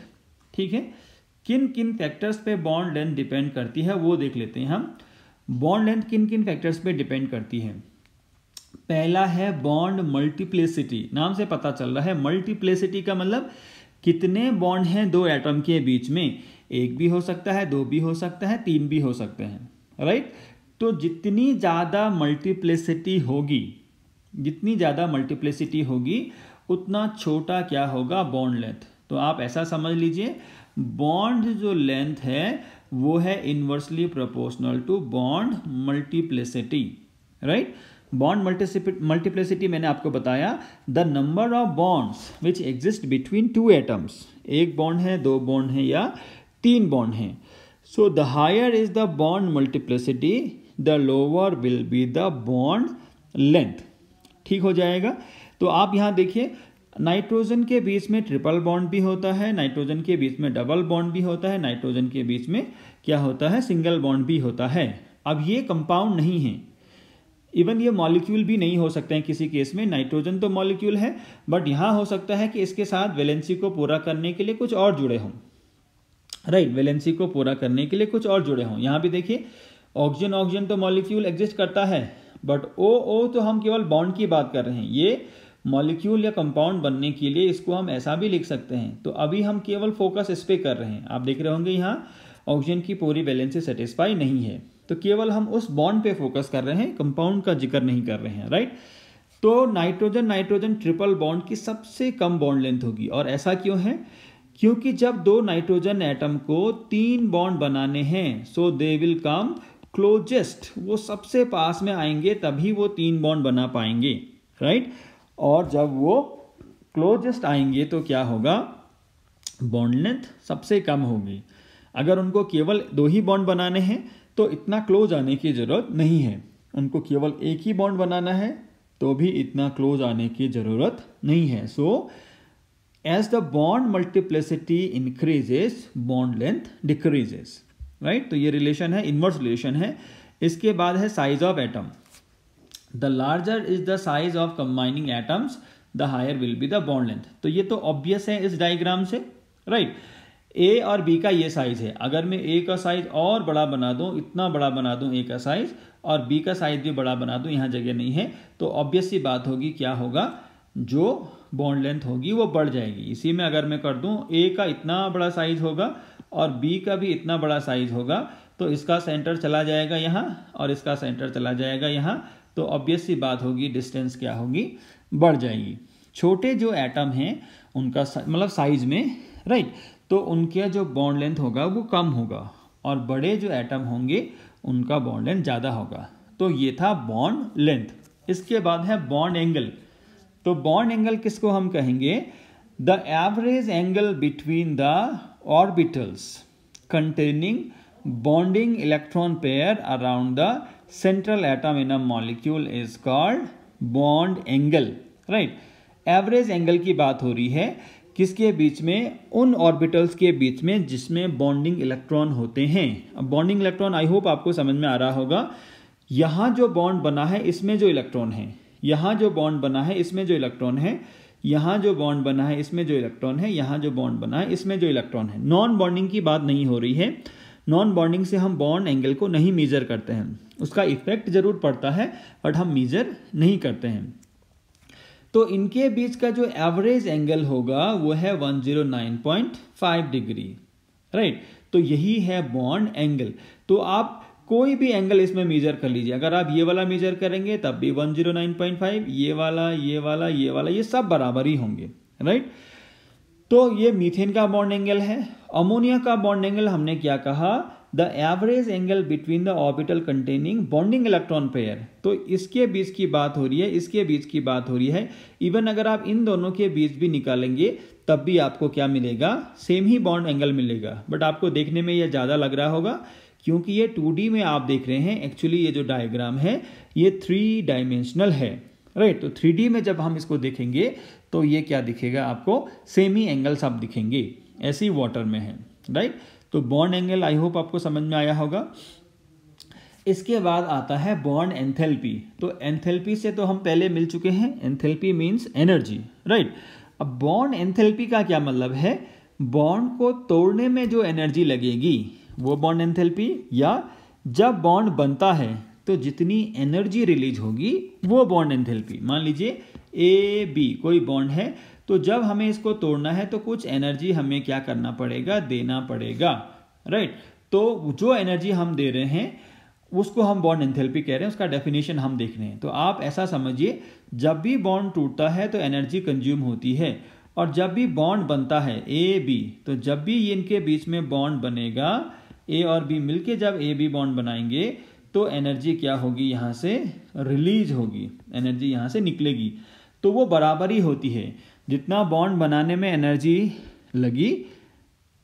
ठीक है। किन किन फैक्टर्स पे बॉन्ड लेंथ डिपेंड करती है वो देख लेते हैं हम। बॉन्ड लेंथ किन किन फैक्टर्स पे डिपेंड करती है। पहला है बॉन्ड मल्टीप्लिसिटी। नाम से पता चल रहा है मल्टीप्लिसिटी का मतलब कितने बॉन्ड हैं दो एटम के बीच में, एक भी हो सकता है, दो भी हो सकता है, तीन भी हो सकते हैं, राइट। तो जितनी ज़्यादा मल्टीप्लिसिटी होगी, जितनी ज़्यादा मल्टीप्लिसिटी होगी उतना छोटा क्या होगा बॉन्ड लेंथ। तो आप ऐसा समझ लीजिए बॉन्ड जो लेंथ है वो है inversely proportional to bond multiplicity, right. Bond multiplicity मैंने आपको बताया, the number of bonds which exist between two atoms. एक बॉन्ड है, दो बॉन्ड है या तीन बॉन्ड है। So the higher is the bond multiplicity the lower will be the bond length, ठीक हो जाएगा। तो आप यहाँ देखिए नाइट्रोजन के बीच में ट्रिपल बॉन्ड भी होता है, नाइट्रोजन के बीच में डबल बॉन्ड भी होता है, नाइट्रोजन के बीच में क्या होता है, सिंगल बॉन्ड भी होता है। अब ये कंपाउंड नहीं है, इवन ये मॉलिक्यूल भी नहीं हो सकते हैं किसी केस में। नाइट्रोजन तो मॉलिक्यूल है, बट यहाँ हो सकता है कि इसके साथ वैलेंसी को पूरा करने के लिए कुछ और जुड़े हों, राइट। वैलेंसी को पूरा करने के लिए कुछ और जुड़े हों। यहाँ भी देखिए ऑक्सीजन तो मॉलिक्यूल एग्जिस्ट करता है, बट ओ तो हम केवल बॉन्ड की बात कर रहे हैं। ये मॉलिक्यूल या कंपाउंड बनने के लिए इसको हम ऐसा भी लिख सकते हैं। तो अभी हम केवल फोकस इस पे कर रहे हैं। आप देख रहे होंगे यहाँ ऑक्सीजन की पूरी वैलेंसी सेटिस्फाई नहीं है, तो केवल हम उस बॉन्ड पे फोकस कर रहे हैं, कंपाउंड का जिक्र नहीं कर रहे हैं, राइट। तो नाइट्रोजन ट्रिपल बॉन्ड की सबसे कम बॉन्ड लेंथ होगी। और ऐसा क्यों है, क्योंकि जब दो नाइट्रोजन एटम को तीन बॉन्ड बनाने हैं, सो दे विल कम क्लोजेस्ट, वो सबसे पास में आएंगे तभी वो तीन बॉन्ड बना पाएंगे, राइट। और जब वो क्लोजेस्ट आएंगे तो क्या होगा, बॉन्ड लेंथ सबसे कम होगी। अगर उनको केवल दो ही बॉन्ड बनाने हैं तो इतना क्लोज आने की जरूरत नहीं है, उनको केवल एक ही बॉन्ड बनाना है तो भी इतना क्लोज आने की जरूरत नहीं है। So as the bond multiplicity increases bond length decreases, right. तो ये रिलेशन है, इनवर्स रिलेशन है। इसके बाद है size of atom. The larger is the size of combining atoms the higher will be the bond length. तो ये तो ऑब्वियस है इस डायग्राम से, राइट। ए और बी का ये साइज है, अगर मैं ए का साइज और बड़ा बना दूं, इतना बड़ा बना दूं ए का साइज, और बी का साइज भी बड़ा बना दूं, यहाँ जगह नहीं है, तो ऑब्वियस सी बात होगी क्या होगा, जो बॉन्ड लेंथ होगी वो बढ़ जाएगी। इसी में अगर मैं कर दूं ए का इतना बड़ा साइज होगा और बी का भी इतना बड़ा साइज होगा, तो इसका सेंटर चला जाएगा यहाँ और इसका सेंटर चला जाएगा यहाँ, तो ऑब्वियस सी बात होगी डिस्टेंस क्या होगी, बढ़ जाएगी। छोटे जो एटम हैं उनका मतलब साइज में, राइट, तो उनका जो बॉन्ड लेंथ होगा वो कम होगा और बड़े जो एटम होंगे उनका बॉन्ड लेंथ ज़्यादा होगा। तो ये था बॉन्ड लेंथ। इसके बाद है बॉन्ड एंगल। तो बॉन्ड एंगल किसको हम कहेंगे? The average angle between the orbitals containing bonding electron pair around the central atom in a molecule is called bond angle, right. Average angle की बात हो रही है किसके बीच में? उन ऑर्बिटल्स के बीच में जिसमें बॉन्डिंग इलेक्ट्रॉन होते हैं। अब बॉन्डिंग इलेक्ट्रॉन आई होप आपको समझ में आ रहा होगा। यहाँ जो बॉन्ड बना है इसमें जो इलेक्ट्रॉन है, यहाँ जो बॉन्ड बना है इसमें जो इलेक्ट्रॉन है, यहाँ जो बॉन्ड बना है इसमें जो इलेक्ट्रॉन है, यहाँ जो बॉन्ड बना है इसमें जो इलेक्ट्रॉन है। नॉन बॉन्डिंग की बात नहीं हो रही है। नॉन बॉन्डिंग से हम बॉन्ड एंगल को नहीं मेजर करते हैं, उसका इफेक्ट जरूर पड़ता है बट हम मेजर नहीं करते हैं। तो इनके बीच का जो एवरेज एंगल होगा वो है 109.5 डिग्री, राइट। तो यही है बॉन्ड एंगल। तो आप कोई भी एंगल इसमें मेजर कर लीजिए। अगर आप ये वाला मेजर करेंगे तब भी 109.5, ये वाला, ये वाला, ये वाला, ये सब बराबर ही होंगे, राइट। तो ये मीथेन का बॉन्ड एंगल है। अमोनिया का बॉन्ड एंगल हमने क्या कहा? The average angle between the orbital containing bonding electron pair. तो इसके बीच की बात हो रही है, इसके बीच की बात हो रही है। इवन अगर आप इन दोनों के बीच भी निकालेंगे तब भी आपको क्या मिलेगा? सेम ही बॉन्ड एंगल मिलेगा। बट आपको देखने में यह ज़्यादा लग रहा होगा क्योंकि ये 2D में आप देख रहे हैं। एक्चुअली ये जो डायग्राम है ये 3 डायमेंशनल है, राइट। तो 3D में जब हम इसको देखेंगे तो ये क्या दिखेगा आपको? सेम ही एंगल सब दिखेंगे। ऐसे ही वाटर में है, राइट। तो बॉन्ड एंगल आई होप आपको समझ में आया होगा। इसके बाद आता है बॉन्ड एंथैल्पी। तो एंथैल्पी से तो हम पहले मिल चुके हैं। Enthalpy means energy, right. अब बॉन्ड एंथैल्पी का क्या मतलब है? बॉन्ड को तोड़ने में जो एनर्जी लगेगी वो बॉन्ड एंथैल्पी, या जब बॉन्ड बनता है तो जितनी एनर्जी रिलीज होगी वो बॉन्ड एंथैल्पी। मान लीजिए AB कोई बॉन्ड है, तो जब हमें इसको तोड़ना है तो कुछ एनर्जी हमें क्या करना पड़ेगा? देना पड़ेगा, राइट। तो जो एनर्जी हम दे रहे हैं उसको हम बॉन्ड एंथैल्पी कह रहे हैं। उसका डेफिनेशन हम देख रहे हैं। तो आप ऐसा समझिए, जब भी बॉन्ड टूटता है तो एनर्जी कंज्यूम होती है, और जब भी बॉन्ड बनता है AB, तो जब भी इनके बीच में बॉन्ड बनेगा, A और B मिलके जब AB बॉन्ड बनाएंगे तो एनर्जी क्या होगी? यहाँ से रिलीज होगी, एनर्जी यहाँ से निकलेगी। तो वो बराबर ही होती है। जितना बॉन्ड बनाने में एनर्जी लगी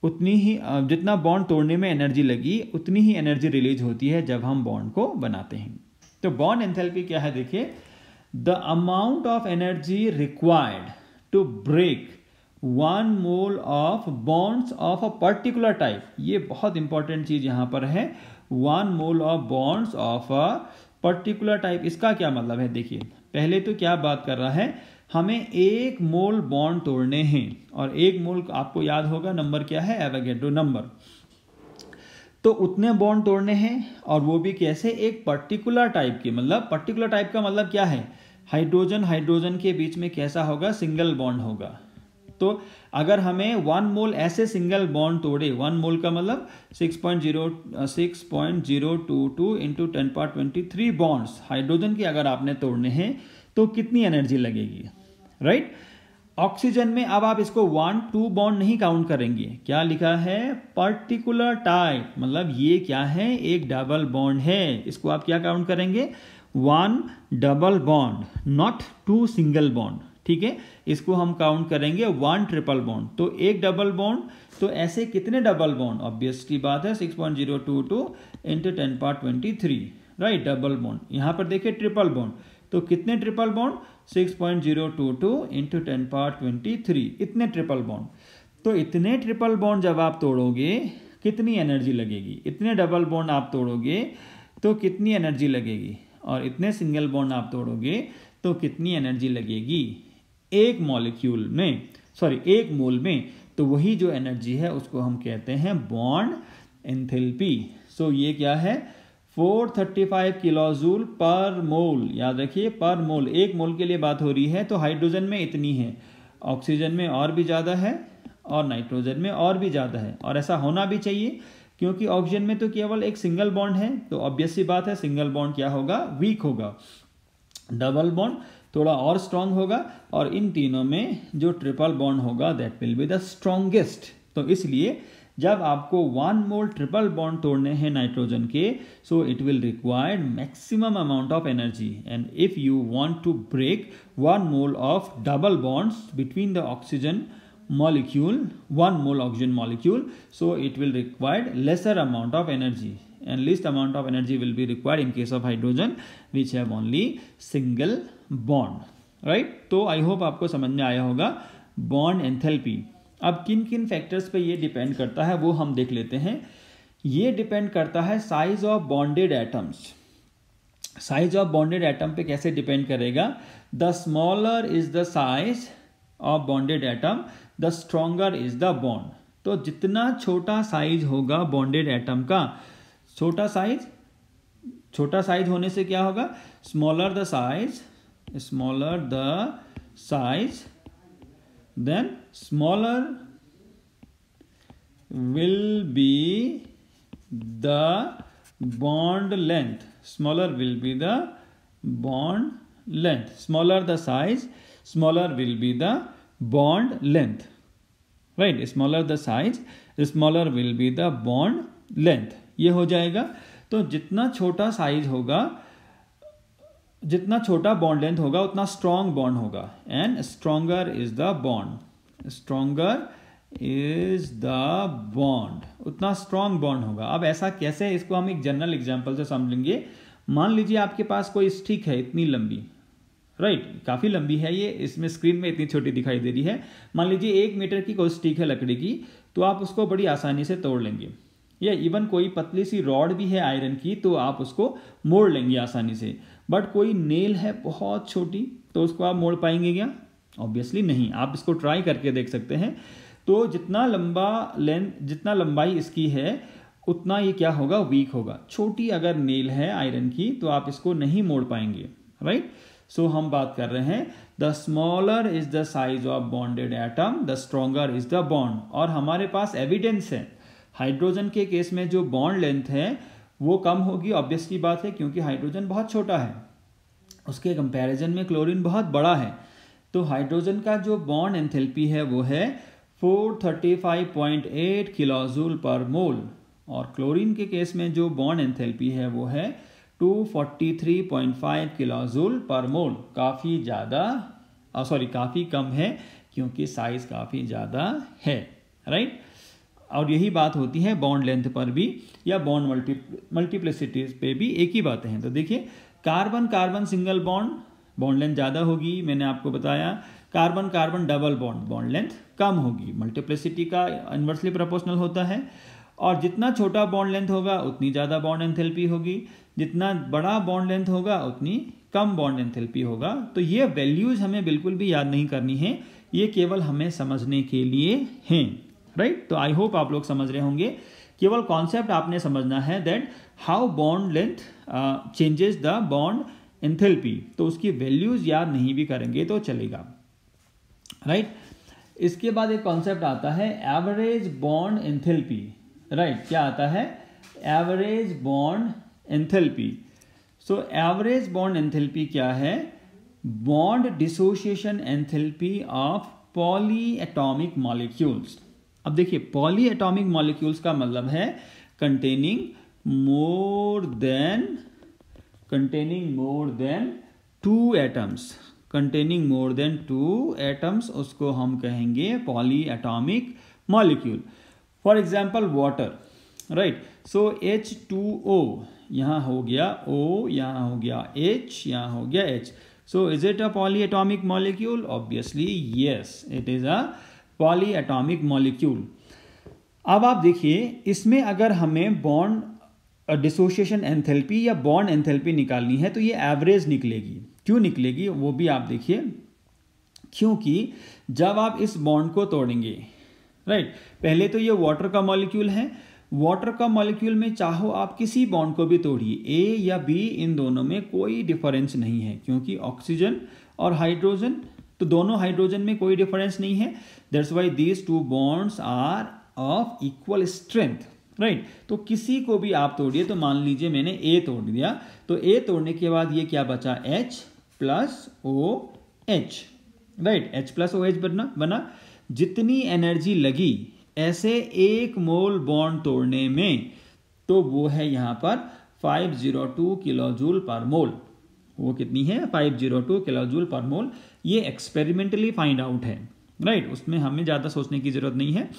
उतनी ही, जितना बॉन्ड तोड़ने में एनर्जी लगी उतनी ही एनर्जी रिलीज होती है जब हम बॉन्ड को बनाते हैं। तो बॉन्ड एंथैल्पी क्या है? देखिए, the amount of energy required to break 1 mole of bonds of a particular type. ये बहुत इंपॉर्टेंट चीज यहां पर है। 1 mole of bonds of a particular type. इसका क्या मतलब है? देखिए, पहले तो क्या बात कर रहा है, हमें 1 मोल बॉन्ड तोड़ने हैं, और 1 मोल आपको याद होगा नंबर क्या है? Avogadro number. तो उतने बॉन्ड तोड़ने हैं, और वो भी कैसे? एक पर्टिकुलर टाइप के। मतलब पर्टिकुलर टाइप का मतलब क्या है? हाइड्रोजन हाइड्रोजन के बीच में कैसा होगा? सिंगल बॉन्ड होगा। तो अगर हमें 1 मोल ऐसे सिंगल बॉन्ड तोड़े, 1 मोल का मतलब 6.022 इंटू 10⁻23 बॉन्ड्स हाइड्रोजन के अगर आपने तोड़ने हैं तो कितनी एनर्जी लगेगी, राइट। ऑक्सीजन में अब आप इसको 1-2 बॉन्ड नहीं काउंट करेंगे। क्या लिखा है? Particular type. मतलब ये क्या है? एक डबल बॉन्ड है। इसको आप क्या काउंट करेंगे? 1 double bond, not 2 single bond, ठीक है। इसको हम काउंट करेंगे 1 ट्रिपल बॉन्ड। तो एक डबल बॉन्ड, तो ऐसे कितने डबल बॉन्ड? ऑब्वियस की बात है 6.022 इंटू 10⁻23, राइट, डबल बॉन्ड। यहां पर देखिए ट्रिपल बॉन्ड, तो कितने ट्रिपल बॉन्ड? 6.022 इंटू 10⁻23, इतने ट्रिपल बॉन्ड। तो इतने ट्रिपल बॉन्ड जब आप तोड़ोगे कितनी एनर्जी लगेगी? इतने डबल बॉन्ड आप तोड़ोगे तो कितनी एनर्जी लगेगी? और इतने सिंगल बॉन्ड आप तोड़ोगे तो कितनी एनर्जी लगेगी? एक मॉलिक्यूल में, सॉरी एक मोल में। तो वही जो एनर्जी है उसको हम कहते हैं बॉन्ड एंथैल्पी। सो ये क्या है? 435 किलोजूल पर मोल। याद रखिए, पर मोल। एक मोल के लिए बात हो रही है। तो हाइड्रोजन में इतनी है, ऑक्सीजन में और भी ज़्यादा है, और नाइट्रोजन में और भी ज़्यादा है। और ऐसा होना भी चाहिए क्योंकि ऑक्सीजन में तो केवल एक सिंगल बॉन्ड है, तो ऑब्वियस सी बात है सिंगल बॉन्ड क्या होगा, वीक होगा। डबल बॉन्ड थोड़ा और स्ट्रांग होगा, और इन तीनों में जो ट्रिपल बॉन्ड होगा that will be the strongest. तो इसलिए जब आपको 1 मोल ट्रिपल बॉन्ड तोड़ने हैं नाइट्रोजन के, so it will require maximum amount of energy, and if you want to break 1 mole of double bonds between the oxygen molecule, 1 mole oxygen molecule, so it will require lesser amount of energy, and least amount of energy will be required in case of hydrogen which have only single bond, right? तो I hope आपको समझ में आया होगा bond enthalpy. अब किन किन factors पे ये डिपेंड करता है वो हम देख लेते हैं। ये डिपेंड करता है size of bonded atoms. Size of bonded atom पे कैसे डिपेंड करेगा, the smaller is the size of bonded atom the stronger is the bond. तो जितना छोटा साइज होगा बॉन्डेड एटम का, छोटा साइज होने से क्या होगा, smaller the size then smaller will be the bond length, smaller will be the bond length, smaller the size smaller will be the bond length, right? Smaller the size, smaller will be the bond length, ये हो जाएगा। तो जितना छोटा size होगा, जितना छोटा bond length होगा उतना स्ट्रॉन्ग बॉन्ड होगा, and stronger is the bond, stronger is the bond, उतना स्ट्रॉन्ग बॉन्ड होगा। अब ऐसा कैसे, इसको हम एक जनरल एग्जांपल से समझेंगे। मान लीजिए आपके पास कोई स्टिक है इतनी लंबी, राइट, काफ़ी लंबी है ये, इसमें स्क्रीन में इतनी छोटी दिखाई दे रही है। मान लीजिए 1 मीटर की कोई स्टिक है लकड़ी की, तो आप उसको बड़ी आसानी से तोड़ लेंगे, या इवन कोई पतली सी रॉड भी है आयरन की तो आप उसको मोड़ लेंगे आसानी से। बट कोई नेल है बहुत छोटी, तो उसको आप मोड़ पाएंगे क्या, ऑब्वियसली नहीं। आप इसको ट्राई करके देख सकते हैं। तो जितना लंबाई इसकी है उतना ये क्या होगा, वीक होगा। छोटी अगर नेल है आयरन की तो आप इसको नहीं मोड़ पाएंगे, राइट। सो हम बात कर रहे हैं the smaller is the size of bonded atom the stronger is the bond. और हमारे पास एविडेंस है, हाइड्रोजन के केस में जो बॉन्ड लेंथ है वो कम होगी, ऑब्वियस की बात है, क्योंकि हाइड्रोजन बहुत छोटा है, उसके कंपैरिजन में क्लोरीन बहुत बड़ा है। तो हाइड्रोजन का जो बॉन्ड एंथैल्पी है वो है 435.8 किलोजूल पर मोल, और क्लोरीन के केस में जो बॉन्ड एंथैल्पी है वो है 243.5 किलोजूल पर मोल। काफ़ी कम है क्योंकि साइज काफ़ी ज़्यादा है, राइट। और यही बात होती है बॉन्ड लेंथ पर भी, या बॉन्ड मल्टीप्लिसिटीज पे भी एक ही बातें हैं। तो देखिए carbon carbon single bond length ज़्यादा होगी, मैंने आपको बताया। Carbon carbon double bond length कम होगी, मल्टीप्लिसिटी का इन्वर्सली प्रोपोर्शनल होता है। और जितना छोटा बॉन्ड लेंथ होगा उतनी ज़्यादा बॉन्ड एंथैल्पी होगी, जितना बड़ा बॉन्ड लेंथ होगा उतनी कम बॉन्ड एंथैल्पी होगा। तो ये वैल्यूज हमें बिल्कुल भी याद नहीं करनी है, ये केवल हमें समझने के लिए हैं, राइट। तो आई होप आप लोग समझ रहे होंगे। केवल कॉन्सेप्ट आपने समझना है that how bond length changes the bond enthalpy. तो उसकी वैल्यूज याद नहीं भी करेंगे तो चलेगा, राइट। इसके बाद एक कॉन्सेप्ट आता है एवरेज बॉन्ड एंथैल्पी, राइट। क्या आता है, average bond enthalpy. So average bond enthalpy क्या है, bond dissociation enthalpy of poly atomic molecules. अब देखिए पॉली एटॉमिक मॉलिक्यूल्स का मतलब है containing more than 2 atoms, containing more than 2 atoms, उसको हम कहेंगे poly atomic molecule. For example water, right. So H2O, यहाँ हो गया O, यहाँ हो गया H, यहाँ हो गया H। So is it a poly atomic molecule, obviously yes, it is a poly atomic molecule. अब आप देखिए इसमें अगर हमें बॉन्ड डिसोसिएशन एंथैल्पी या बॉन्ड एंथैल्पी निकालनी है तो ये एवरेज निकलेगी। क्यों निकलेगी वो भी आप देखिए, क्योंकि जब आप इस बॉन्ड को तोड़ेंगे, राइट, पहले तो ये वाटर का मॉलिक्यूल है, वाटर का मॉलिक्यूल में चाहो आप किसी बॉन्ड को भी तोड़िए, ए या बी, इन दोनों में कोई डिफरेंस नहीं है, क्योंकि ऑक्सीजन और हाइड्रोजन, तो दोनों हाइड्रोजन में कोई डिफरेंस नहीं है। That's why these 2 bonds are of equal strength, right. तो किसी को भी आप तोड़िए, तो मान लीजिए मैंने ए तोड़ दिया, तो ए तोड़ने के बाद ये क्या बचा, H plus O H, right, H plus O H बना। जितनी एनर्जी लगी ऐसे 1 मोल बॉन्ड तोड़ने में, तो वो है यहाँ पर 502 किलो जूल पर मोल। वो कितनी है, 502 किलो जूल पर मोल। ये एक्सपेरिमेंटली फाइंड आउट है, राइट, उसमें हमें ज़्यादा सोचने की ज़रूरत नहीं है।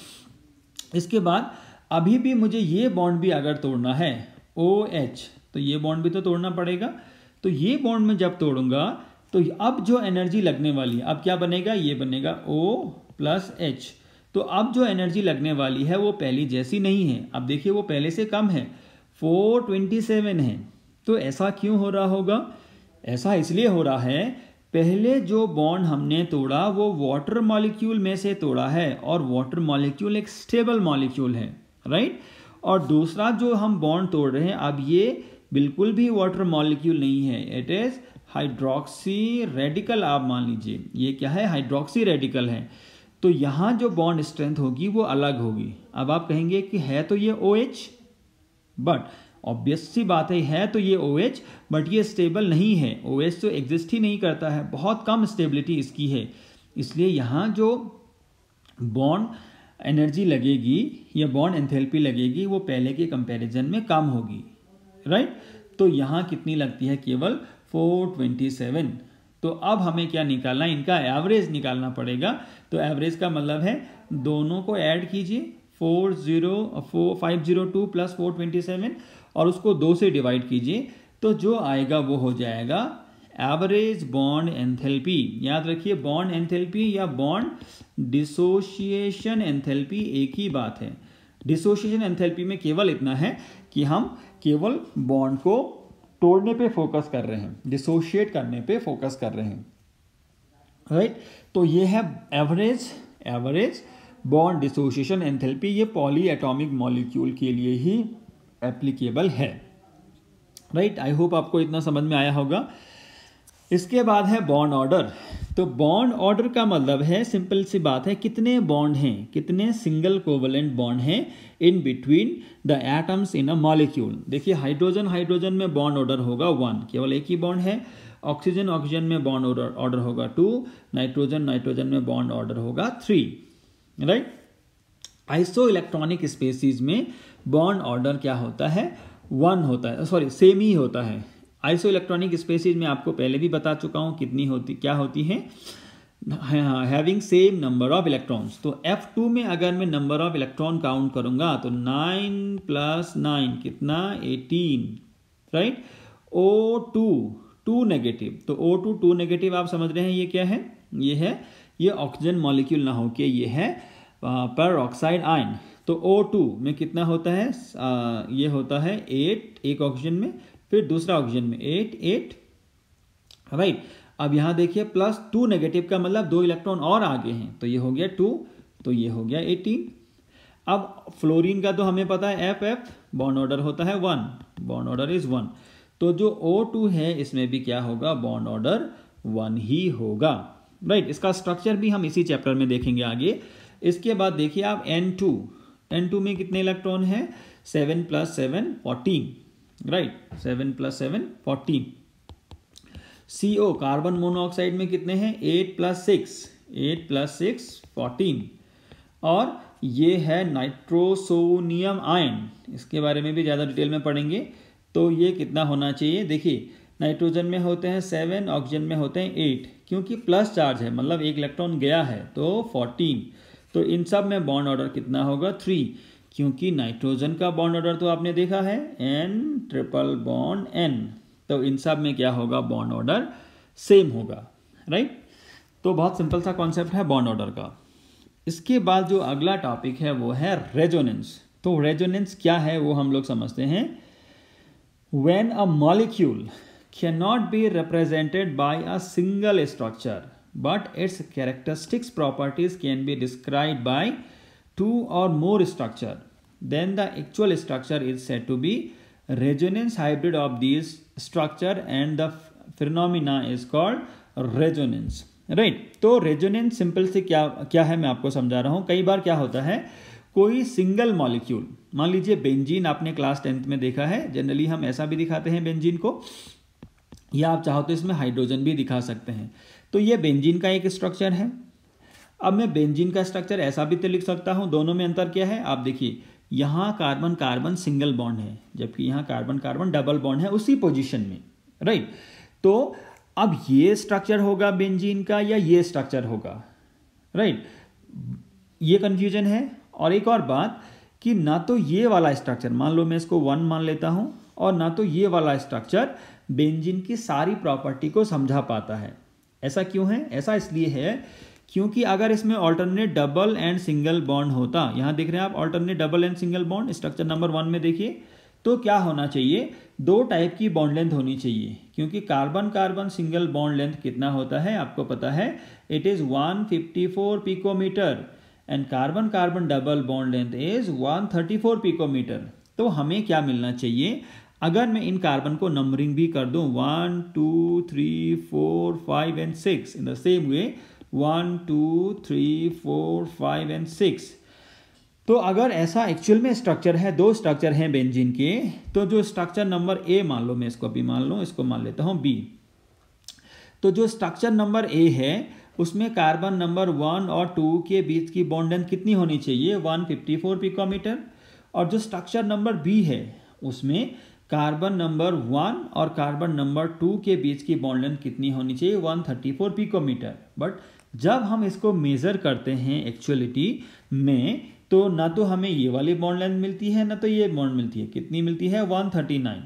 इसके बाद अभी भी मुझे ये बॉन्ड भी अगर तोड़ना है OH, तो ये बॉन्ड भी तो तोड़ना पड़ेगा। तो ये बॉन्ड में जब तोड़ूंगा तो अब जो एनर्जी लगने वाली है, अब क्या बनेगा, ये बनेगा O प्लस H। तो अब जो एनर्जी लगने वाली है वो पहली जैसी नहीं है, अब देखिए वो पहले से कम है, 427 है। तो ऐसा क्यों हो रहा होगा, ऐसा इसलिए हो रहा है, पहले जो बॉन्ड हमने तोड़ा वो वाटर मॉलिक्यूल में से तोड़ा है, और वाटर मॉलिक्यूल एक स्टेबल मॉलिक्यूल है, राइट। और दूसरा जो हम बॉन्ड तोड़ रहे हैं, अब ये बिल्कुल भी वाटर मॉलिक्यूल नहीं है, इट इज हाइड्रोक्सी रेडिकल। आप मान लीजिए ये क्या है, हाइड्रोक्सी रेडिकल है। तो यहाँ जो बॉन्ड स्ट्रेंथ होगी वो अलग होगी। अब आप कहेंगे कि है तो ये OH, बट ऑब्वियस सी बात है तो ये OH, बट ये स्टेबल नहीं है। OH तो एग्जिस्ट ही नहीं करता है, बहुत कम स्टेबिलिटी इसकी है। इसलिए यहाँ जो बॉन्ड एनर्जी लगेगी या बॉन्ड एंथैल्पी लगेगी वो पहले के कंपैरिजन में कम होगी, राइट। तो यहाँ कितनी लगती है, केवल 427। तो अब हमें क्या निकालना है, इनका एवरेज निकालना पड़ेगा। तो एवरेज का मतलब है दोनों को ऐड कीजिए, 502 प्लस 427, और उसको 2 से डिवाइड कीजिए, तो जो आएगा वो हो जाएगा एवरेज बॉन्ड एंथैल्पी। याद रखिए बॉन्ड एंथैल्पी या बॉन्ड डिसोशिएशन एंथैल्पी एक ही बात है। डिसोशिएशन एंथैल्पी में केवल इतना है कि हम केवल बॉन्ड को तोड़ने पे फोकस कर रहे हैं, डिसोशिएट करने पे फोकस कर रहे हैं, राइट। तो ये है एवरेज बॉन्ड डिसोशिएशन एंथैल्पी। ये पॉली एटॉमिक मॉलिक्यूल के लिए ही एप्लीकेबल है, राइट। आई होप आपको इतना समझ में आया होगा। इसके बाद है बॉन्ड ऑर्डर। तो बॉन्ड ऑर्डर का मतलब है, सिंपल सी बात है, कितने बॉन्ड हैं, कितने सिंगल कोवलेंट बॉन्ड हैं in between the atoms in a molecule. देखिए हाइड्रोजन में बॉन्ड ऑर्डर होगा 1, केवल एक ही बॉन्ड है। ऑक्सीजन में बॉन्ड ऑर्डर होगा 2, नाइट्रोजन में बॉन्ड ऑर्डर होगा 3, राइट। आइसो इलेक्ट्रॉनिक स्पेसीज में बॉन्ड ऑर्डर क्या होता है, 1 होता है, सॉरी सेम ही होता है। आइसो इलेक्ट्रॉनिक स्पेसीज में आपको पहले भी बता चुका हूं क्या होती है, having same number of electrons. तो F2 में अगर मैं नंबर ऑफ इलेक्ट्रॉन काउंट करूंगा तो 9 प्लस 9 कितना, 18, राइट। O2 2 नेगेटिव, तो O2 2 नेगेटिव, आप समझ रहे हैं ये क्या है, ये ऑक्सीजन मॉलिक्यूल ना होके ये है पर ऑक्साइड आयन। तो O2 में कितना होता है, ये होता है 8, एक ऑक्सीजन में, फिर दूसरा ऑक्सीजन में 8, राइट। अब यहां देखिए प्लस 2 नेगेटिव का मतलब 2 इलेक्ट्रॉन और आगे हैं, तो ये हो गया 2, तो ये हो गया 18। अब फ्लोरीन का तो हमें पता है FF, बॉन्ड ऑर्डर होता है 1, बॉन्ड ऑर्डर इज 1। तो जो O2 है इसमें भी क्या होगा, बॉन्ड ऑर्डर 1 ही होगा, राइट। इसका स्ट्रक्चर भी हम इसी चैप्टर में देखेंगे आगे। इसके बाद देखिए आप N2 में कितने इलेक्ट्रॉन है, 7 plus 7 14, right, 7 plus 7 14। CO carbon monoxide में कितने हैं, 8 प्लस 6 14। और ये है नाइट्रोसोनियम आयन, इसके बारे में भी ज़्यादा डिटेल में पढ़ेंगे। तो ये कितना होना चाहिए, देखिए नाइट्रोजन में होते हैं 7, ऑक्सीजन में होते हैं 8, क्योंकि प्लस चार्ज है मतलब एक इलेक्ट्रॉन गया है, तो 14। तो इन सब में बॉन्ड ऑर्डर कितना होगा, 3, क्योंकि नाइट्रोजन का बॉन्ड ऑर्डर तो आपने देखा है N ट्रिपल बॉन्ड N। तो इन सब में क्या होगा, बॉन्ड ऑर्डर सेम होगा, राइट। तो बहुत सिंपल सा कॉन्सेप्ट है बॉन्ड ऑर्डर का। इसके बाद जो अगला टॉपिक है वो है रेजोनेंस। तो रेजोनेंस क्या है वो हम लोग समझते हैं। When a molecule cannot be represented by a single structure, but its characteristics properties can be described by 2 or more structure, then the actual structure is said to be resonance hybrid of these structure and the phenomena is called resonance, right। तो resonance simple से क्या है मैं आपको समझा रहा हूं। कई बार क्या होता है, कोई सिंगल मॉलिक्यूल, मान लीजिए बेंजीन आपने क्लास 10th में देखा है, जनरली हम ऐसा भी दिखाते हैं बेंजीन को, या आप चाहो तो इसमें हाइड्रोजन भी दिखा सकते हैं। तो ये बेंजीन का एक स्ट्रक्चर है। अब मैं बेंजीन का स्ट्रक्चर ऐसा भी तो लिख सकता हूं, दोनों में अंतर क्या है आप देखिए, यहां कार्बन कार्बन सिंगल बॉन्ड है, जबकि यहां कार्बन कार्बन डबल बॉन्ड है उसी पोजीशन में, राइट। तो अब ये स्ट्रक्चर होगा बेंजीन का या ये स्ट्रक्चर होगा, राइट, ये कंफ्यूजन है। और एक और बात कि ना तो ये वाला स्ट्रक्चर, मान लो मैं इसको 1 मान लेता हूं, और ना तो ये वाला स्ट्रक्चर बेंजीन की सारी प्रॉपर्टी को समझा पाता है। ऐसा क्यों है? ऐसा इसलिए है क्योंकि अगर इसमें alternate double and single bond होता, यहां देख रहे हैं आप alternate double and single bond, structure number 1 में देखिए, तो क्या होना चाहिए, 2 टाइप की बॉन्ड लेंथ होनी चाहिए, क्योंकि carbon carbon single bond length कितना होता है आपको पता है, it is 154 picometer, and carbon carbon double bond length is 134 picometer. तो हमें क्या मिलना चाहिए, अगर मैं इन कार्बन को नंबरिंग भी कर दूं 1 2 3 4 5 and 6 in the same way 1 2 3 4 5 and 6, तो अगर ऐसा एक्चुअल में स्ट्रक्चर है, 2 स्ट्रक्चर हैं बेंजीन के, तो जो स्ट्रक्चर नंबर ए मान लो, मैं इसको अभी मान लो, इसको मान लेता हूं बी, तो जो स्ट्रक्चर नंबर ए है उसमें कार्बन नंबर 1 और 2 के बीच की बॉन्ड लेंथ कितनी होनी चाहिए, 154 पिकोमीटर। और जो स्ट्रक्चर नंबर बी है उसमें कार्बन नंबर 1 और कार्बन नंबर 2 के बीच की बॉन्ड लेंथ कितनी होनी चाहिए, 134 पिकोमीटर। बट जब हम इसको मेजर करते हैं एक्चुअलिटी में, तो ना तो हमें ये वाली बॉन्ड लेंथ मिलती है ना तो ये बॉन्ड मिलती है, कितनी मिलती है, 139,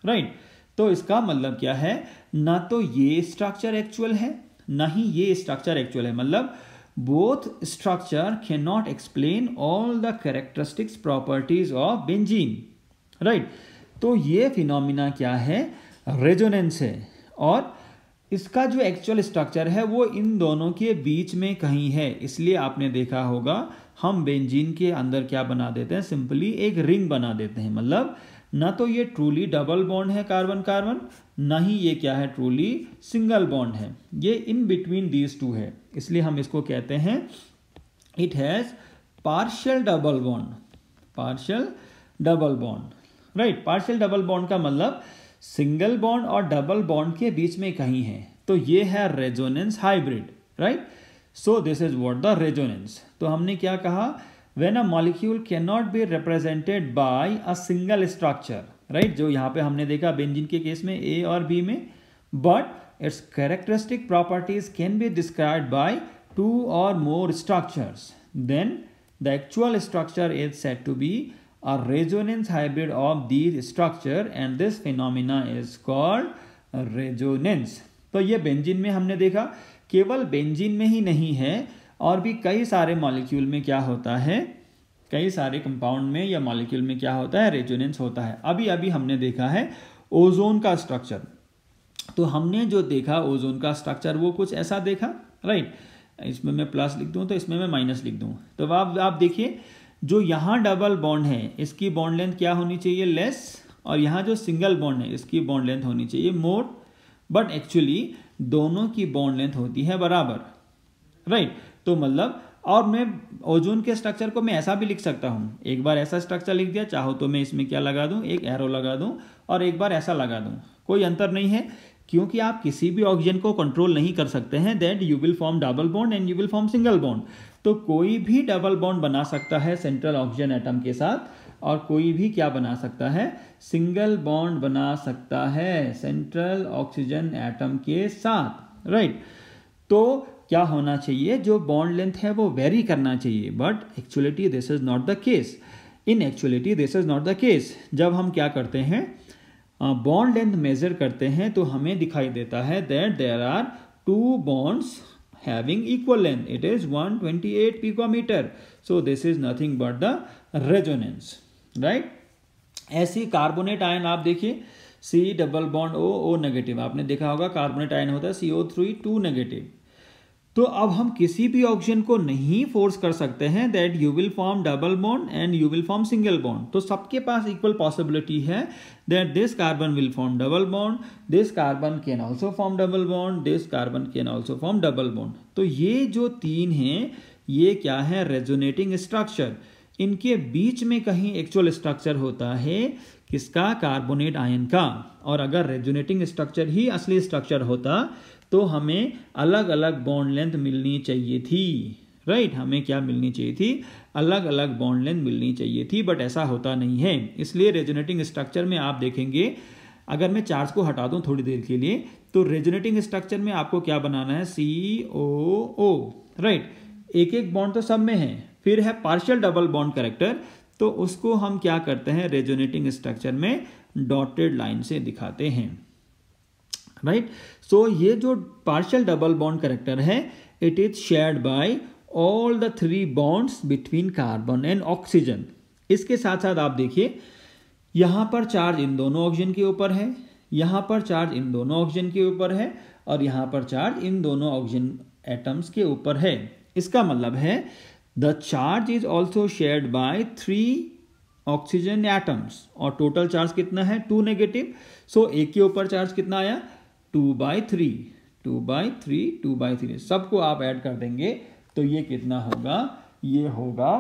राइट। तो इसका मतलब क्या है, ना तो ये स्ट्रक्चर एक्चुअल है ना ही ये स्ट्रक्चर एक्चुअल है, मतलब both structure can not explain all the characteristics properties of benzene, right. तो ये फिनोमिना क्या है, रेजोनेंस है, और इसका जो एक्चुअल स्ट्रक्चर है वो इन दोनों के बीच में कहीं है। इसलिए आपने देखा होगा हम बेंजीन के अंदर क्या बना देते हैं, सिंपली एक रिंग बना देते हैं, मतलब ना तो ये ट्रूली डबल बॉन्ड है कार्बन कार्बन, ना ही ये क्या है ट्रूली सिंगल बॉन्ड है, ये इन बिटवीन दीज टू है। इसलिए हम इसको कहते हैं it has partial double bond, partial double bond, right. Partial double bond का मतलब सिंगल बॉन्ड और डबल बॉन्ड के बीच में कहीं है, तो ये है resonance hybrid, right. So this is what the resonance. तो हमने क्या कहा, when a molecule can not be represented by a single structure, right, जो यहाँ पे हमने देखा बेंजीन के केस में ए और बी में, but it's characteristic properties can be described bye 2 or more structures, then the actual structure is said to be a resonance hybrid of these structure and this phenomena is called resonance। तो ये benzene में हमने देखा, केवल benzene में ही नहीं है, और भी कई सारे मॉलिक्यूल में क्या होता है, कई सारे कंपाउंड में या मॉलिक्यूल में क्या होता है, रेजोनेंस होता है। अभी अभी हमने देखा है ओजोन का स्ट्रक्चर, तो हमने जो देखा ओजोन का स्ट्रक्चर वो कुछ ऐसा देखा, राइट। इसमें मैं प्लस लिख दूं तो इसमें मैं माइनस लिख दूं, तो आप देखिए जो यहाँ डबल बॉन्ड है इसकी बॉन्ड लेंथ क्या होनी चाहिए, लेस, और यहाँ जो सिंगल बॉन्ड है इसकी बॉन्ड लेंथ होनी चाहिए मोर, बट एक्चुअली दोनों की बॉन्ड लेंथ होती है बराबर, राइट। तो मतलब, और मैं ओजोन के स्ट्रक्चर को मैं ऐसा भी लिख सकता हूँ, एक बार ऐसा स्ट्रक्चर लिख दिया, चाहो तो मैं इसमें क्या लगा दूं, एक एरो लगा दूं, और एक बार ऐसा लगा दूं, कोई अंतर नहीं है, क्योंकि आप किसी भी ऑक्सीजन को कंट्रोल नहीं कर सकते हैं, that you will form double bond and you will form single bond. तो कोई भी डबल बॉन्ड बना सकता है सेंट्रल ऑक्सीजन एटम के साथ, और कोई भी क्या बना सकता है, सिंगल बॉन्ड बना सकता है सेंट्रल ऑक्सीजन एटम के साथ, राइट। तो क्या होना चाहिए, जो बॉन्ड लेंथ है वो वेरी करना चाहिए, but actuality this is not the case, in actuality this is not the case. जब हम क्या करते हैं, बॉन्ड लेंथ मेजर करते हैं, तो हमें दिखाई देता है that there are 2 bonds having equal length, it is 128 picometer, so this is nothing but the resonance, right। ऐसी कार्बोनेट आयन आप देखिए, C double bond O negative, आपने देखा होगा कार्बोनेट आयन होता है CO3 2 नेगेटिव। तो अब हम किसी भी ऑक्सीजन को नहीं फोर्स कर सकते हैं that you will form double bond and you will form single bond, तो सबके पास इक्वल पॉसिबिलिटी है that this carbon will form double bond, this carbon can also form double bond, this carbon can also form double bond. तो ये जो 3 हैं ये क्या है, रेजोनेटिंग स्ट्रक्चर, इनके बीच में कहीं एक्चुअल स्ट्रक्चर होता है किसका, कार्बोनेट आयन का। और अगर रेजोनेटिंग स्ट्रक्चर ही असली स्ट्रक्चर होता तो हमें अलग अलग बॉन्ड लेंथ मिलनी चाहिए थी, राइट। हमें क्या मिलनी चाहिए थी, अलग अलग बॉन्ड लेंथ मिलनी चाहिए थी, बट ऐसा होता नहीं है। इसलिए रेजोनेटिंग स्ट्रक्चर में आप देखेंगे, अगर मैं चार्ज को हटा दूं थोड़ी देर के लिए, तो रेजोनेटिंग स्ट्रक्चर में आपको क्या बनाना है, COO, राइट। एक एक बॉन्ड तो सब में है। फिर है पार्शियल डबल बॉन्ड कैरेक्टर, तो उसको हम क्या करते हैं, रेजोनेटिंग स्ट्रक्चर में डॉटेड लाइन से दिखाते हैं, राइट। सो ये जो पार्शियल डबल बॉन्ड कैरेक्टर है, it is shared by all the 3 bonds between carbon and oxygen. इसके साथ साथ आप देखिए, यहां पर चार्ज इन दोनों ऑक्सीजन के ऊपर है, यहां पर चार्ज इन दोनों ऑक्सीजन के ऊपर है, और यहां पर चार्ज इन दोनों ऑक्सीजन एटम्स के ऊपर है। इसका मतलब है the charge is also shared by 3 oxygen atoms, और टोटल चार्ज कितना है, 2 नेगेटिव। सो एक के ऊपर चार्ज कितना आया, 2/3, 2/3, 2/3। सबको आप ऐड कर देंगे तो ये कितना होगा, ये होगा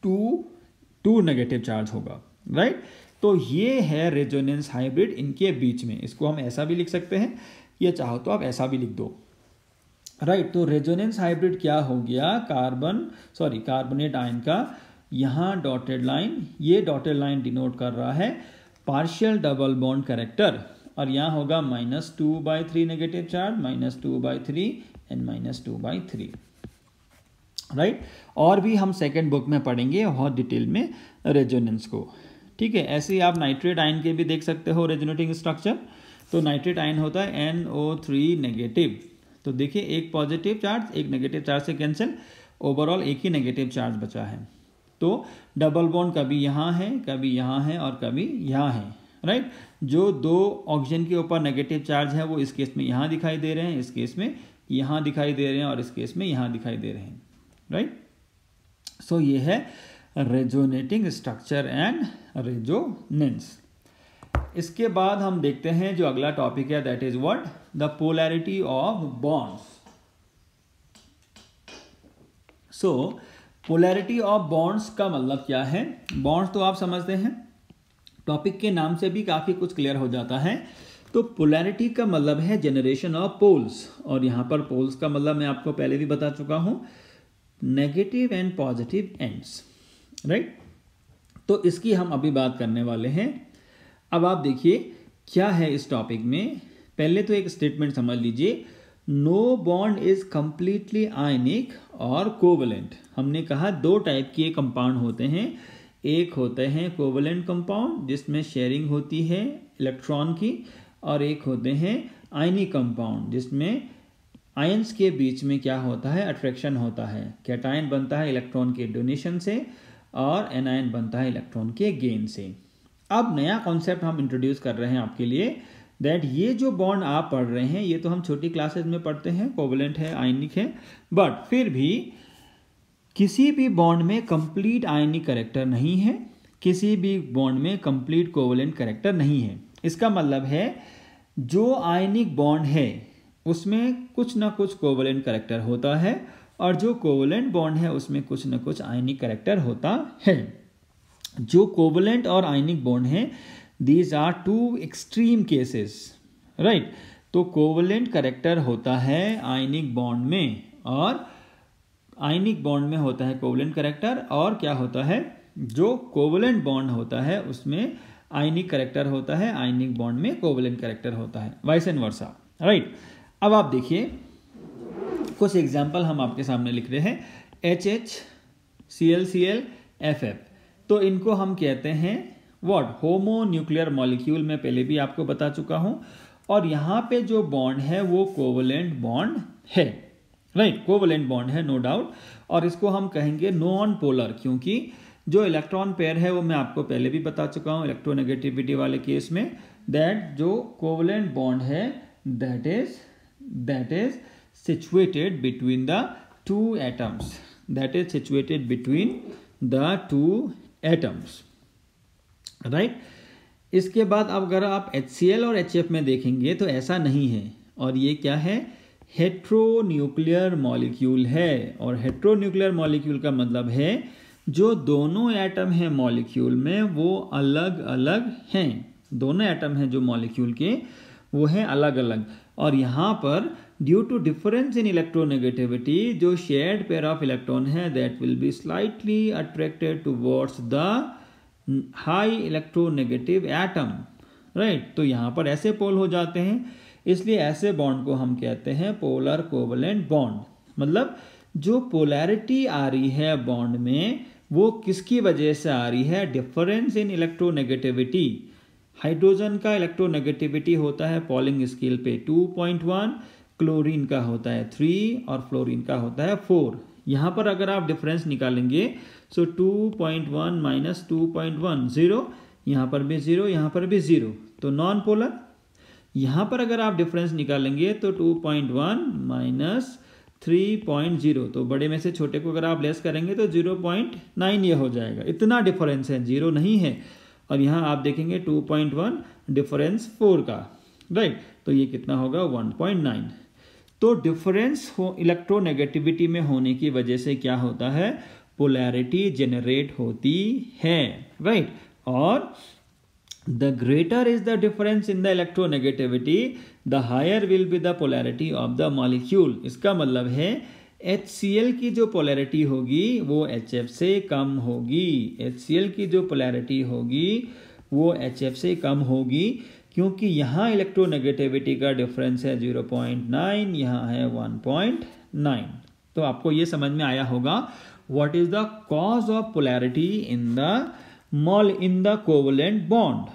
2 नेगेटिव चार्ज होगा, राइट। तो ये है रेजोनेंस हाइब्रिड इनके बीच में। इसको हम ऐसा भी लिख सकते हैं, ये चाहो तो आप ऐसा भी लिख दो, राइट। तो रेजोनेंस हाइब्रिड क्या हो गया, कार्बोनेट आयन का यहां डॉटेड लाइन, ये डॉटेड लाइन डिनोट कर रहा है पार्शियल डबल बॉन्ड कैरेक्टर, और यहां होगा -2/3 नेगेटिव चार्ज, -2/3 एंड -2/3, राइट। और भी हम सेकेंड बुक में पढ़ेंगे बहुत डिटेल में रेजोनेंस को, ठीक है। ऐसे ही आप नाइट्रेट आयन के भी देख सकते हो रेजोनेटिंग स्ट्रक्चर। तो नाइट्रेट आयन होता है NO3 नेगेटिव। तो देखिए, एक पॉजिटिव चार्ज एक नेगेटिव चार्ज से कैंसिल, ओवरऑल एक ही नेगेटिव चार्ज बचा है। तो डबल बॉन्ड कभी यहाँ है, कभी यहाँ है, और कभी यहाँ है, राइट। जो 2 ऑक्सीजन के ऊपर नेगेटिव चार्ज है वो इस केस में यहाँ दिखाई दे रहे हैं, इस केस में यहाँ दिखाई दे रहे हैं, और इस केस में यहाँ दिखाई दे रहे हैं, राइट। सो ये है रेजोनेटिंग स्ट्रक्चर एंड रेजोनेंस। इसके बाद हम देखते हैं जो अगला टॉपिक है, that is what, the polarity of bonds. So polarity of bonds का मतलब क्या है, बॉन्ड्स तो आप समझते हैं, टॉपिक के नाम से भी काफी कुछ क्लियर हो जाता है। तो पोलैरिटी का मतलब है जनरेशन ऑफ पोल्स, और यहां पर पोल्स का मतलब मैं आपको पहले भी बता चुका हूं, negative and positive ends, right. तो इसकी हम अभी बात करने वाले हैं। अब आप देखिए क्या है इस टॉपिक में। पहले तो एक स्टेटमेंट समझ लीजिए, नो बॉन्ड इज कंप्लीटली आयनिक और कोवलेंट। हमने कहा 2 टाइप के कंपाउंड होते हैं, एक होते हैं कोवलेंट कंपाउंड जिसमें शेयरिंग होती है इलेक्ट्रॉन की, और एक होते हैं आयनिक कंपाउंड जिसमें आयंस के बीच में क्या होता है, अट्रैक्शन होता है। कैटायन बनता है इलेक्ट्रॉन के डोनेशन से, और एनायन बनता है इलेक्ट्रॉन के गेन से। अब नया कॉन्सेप्ट हम इंट्रोड्यूस कर रहे हैं आपके लिए, दैट ये जो बॉन्ड आप पढ़ रहे हैं ये तो हम छोटी क्लासेस में पढ़ते हैं, कोवलेंट है, आयनिक है, बट फिर भी किसी भी बॉन्ड में कंप्लीट आयनिक कैरेक्टर नहीं है, किसी भी बॉन्ड में कंप्लीट कोवलेंट कैरेक्टर नहीं है। इसका मतलब है जो आयनिक बॉन्ड है उसमें कुछ ना कुछ कोवलेंट कैरेक्टर होता है, और जो कोवलेंट बॉन्ड है उसमें कुछ ना कुछ आयनिक कैरेक्टर होता है। जो कोवलेंट और आयनिक बॉन्ड है, these are 2 extreme cases, right. तो कोवलेंट कैरेक्टर होता है आयनिक बॉन्ड में, और आयनिक बॉन्ड में होता है कोवलेंट कैरेक्टर, और क्या होता है, जो कोवलेंट बॉन्ड होता है उसमें आयनिक कैरेक्टर होता है, आयनिक बॉन्ड में कोवलेंट कैरेक्टर होता है, वाइस एंड वर्सा, राइट। अब आप देखिए कुछ एग्जाम्पल हम आपके सामने लिख रहे हैं, HH, ClCl, FF। तो इनको हम कहते हैं व्हाट, होमो न्यूक्लियर मॉलिक्यूल। मैं पहले भी आपको बता चुका हूं, और यहां पे जो बॉन्ड है वो कोवलेंट बॉन्ड है, राइट, कोवलेंट बॉन्ड है, नो डाउट। और इसको हम कहेंगे नॉन पोलर, क्योंकि जो इलेक्ट्रॉन पेयर है वो मैं आपको पहले भी बता चुका हूं इलेक्ट्रोनेगेटिविटी वाले केस में, दैट जो कोवलेंट बॉन्ड है that is situated between the 2 atoms, that is situated between the 2 atoms, right। इसके बाद अब अगर आप HCl और HF में देखेंगे तो ऐसा नहीं है, और ये क्या है, हेट्रोन्यूक्लियर मॉलिक्यूल है। और हेट्रोन्यूक्लियर मॉलिक्यूल का मतलब है जो दोनों एटम हैं मॉलिक्यूल में वो अलग अलग हैं। दोनों एटम हैं जो मॉलिक्यूल के वो हैं अलग अलग। और यहाँ पर due to difference in electronegativity जो शेयर्ड पेयर ऑफ इलेक्ट्रॉन है that will be slightly attracted towards the high electronegative atom, right. तो यहाँ पर ऐसे पोल हो जाते हैं, इसलिए ऐसे बॉन्ड को हम कहते हैं पोलर कोवलेंट बॉन्ड। मतलब जो पोलैरिटी आ रही है बॉन्ड में वो किसकी वजह से आ रही है? Difference in electronegativity. हाइड्रोजन का इलेक्ट्रोनेगेटिविटी होता है पॉलिंग स्केल पे 2.1, क्लोरीन का होता है 3 और फ्लोरीन का होता है 4। यहाँ पर अगर आप डिफरेंस निकालेंगे सो 2.1 माइनस 2.1 0, यहाँ पर भी 0, यहाँ पर भी 0, तो नॉन पोलर। यहाँ पर अगर आप डिफरेंस निकालेंगे तो 2.1 माइनस 3.0, तो बड़े में से छोटे को अगर आप लेस करेंगे तो 0.9 ये हो जाएगा। इतना डिफरेंस है, 0 नहीं है। और यहाँ आप देखेंगे 2.1 डिफरेंस 4 का, राइट। तो ये कितना होगा? 1.9। तो डिफरेंस इलेक्ट्रोनेगेटिविटी में होने की वजह से क्या होता है? पोलैरिटी जनरेट होती है, राइट। और the greater is the difference in the electronegativity, the higher will be the polarity of the molecule। इसका मतलब है HCl की जो पोलैरिटी होगी वो HF से कम होगी। HCl की जो पोलैरिटी होगी वो HF से कम होगी, क्योंकि यहाँ इलेक्ट्रोनेगेटिविटी का डिफरेंस है 0.9, यहाँ है 1.9। तो आपको ये समझ में आया होगा what is the cause of polarity in the covalent bond,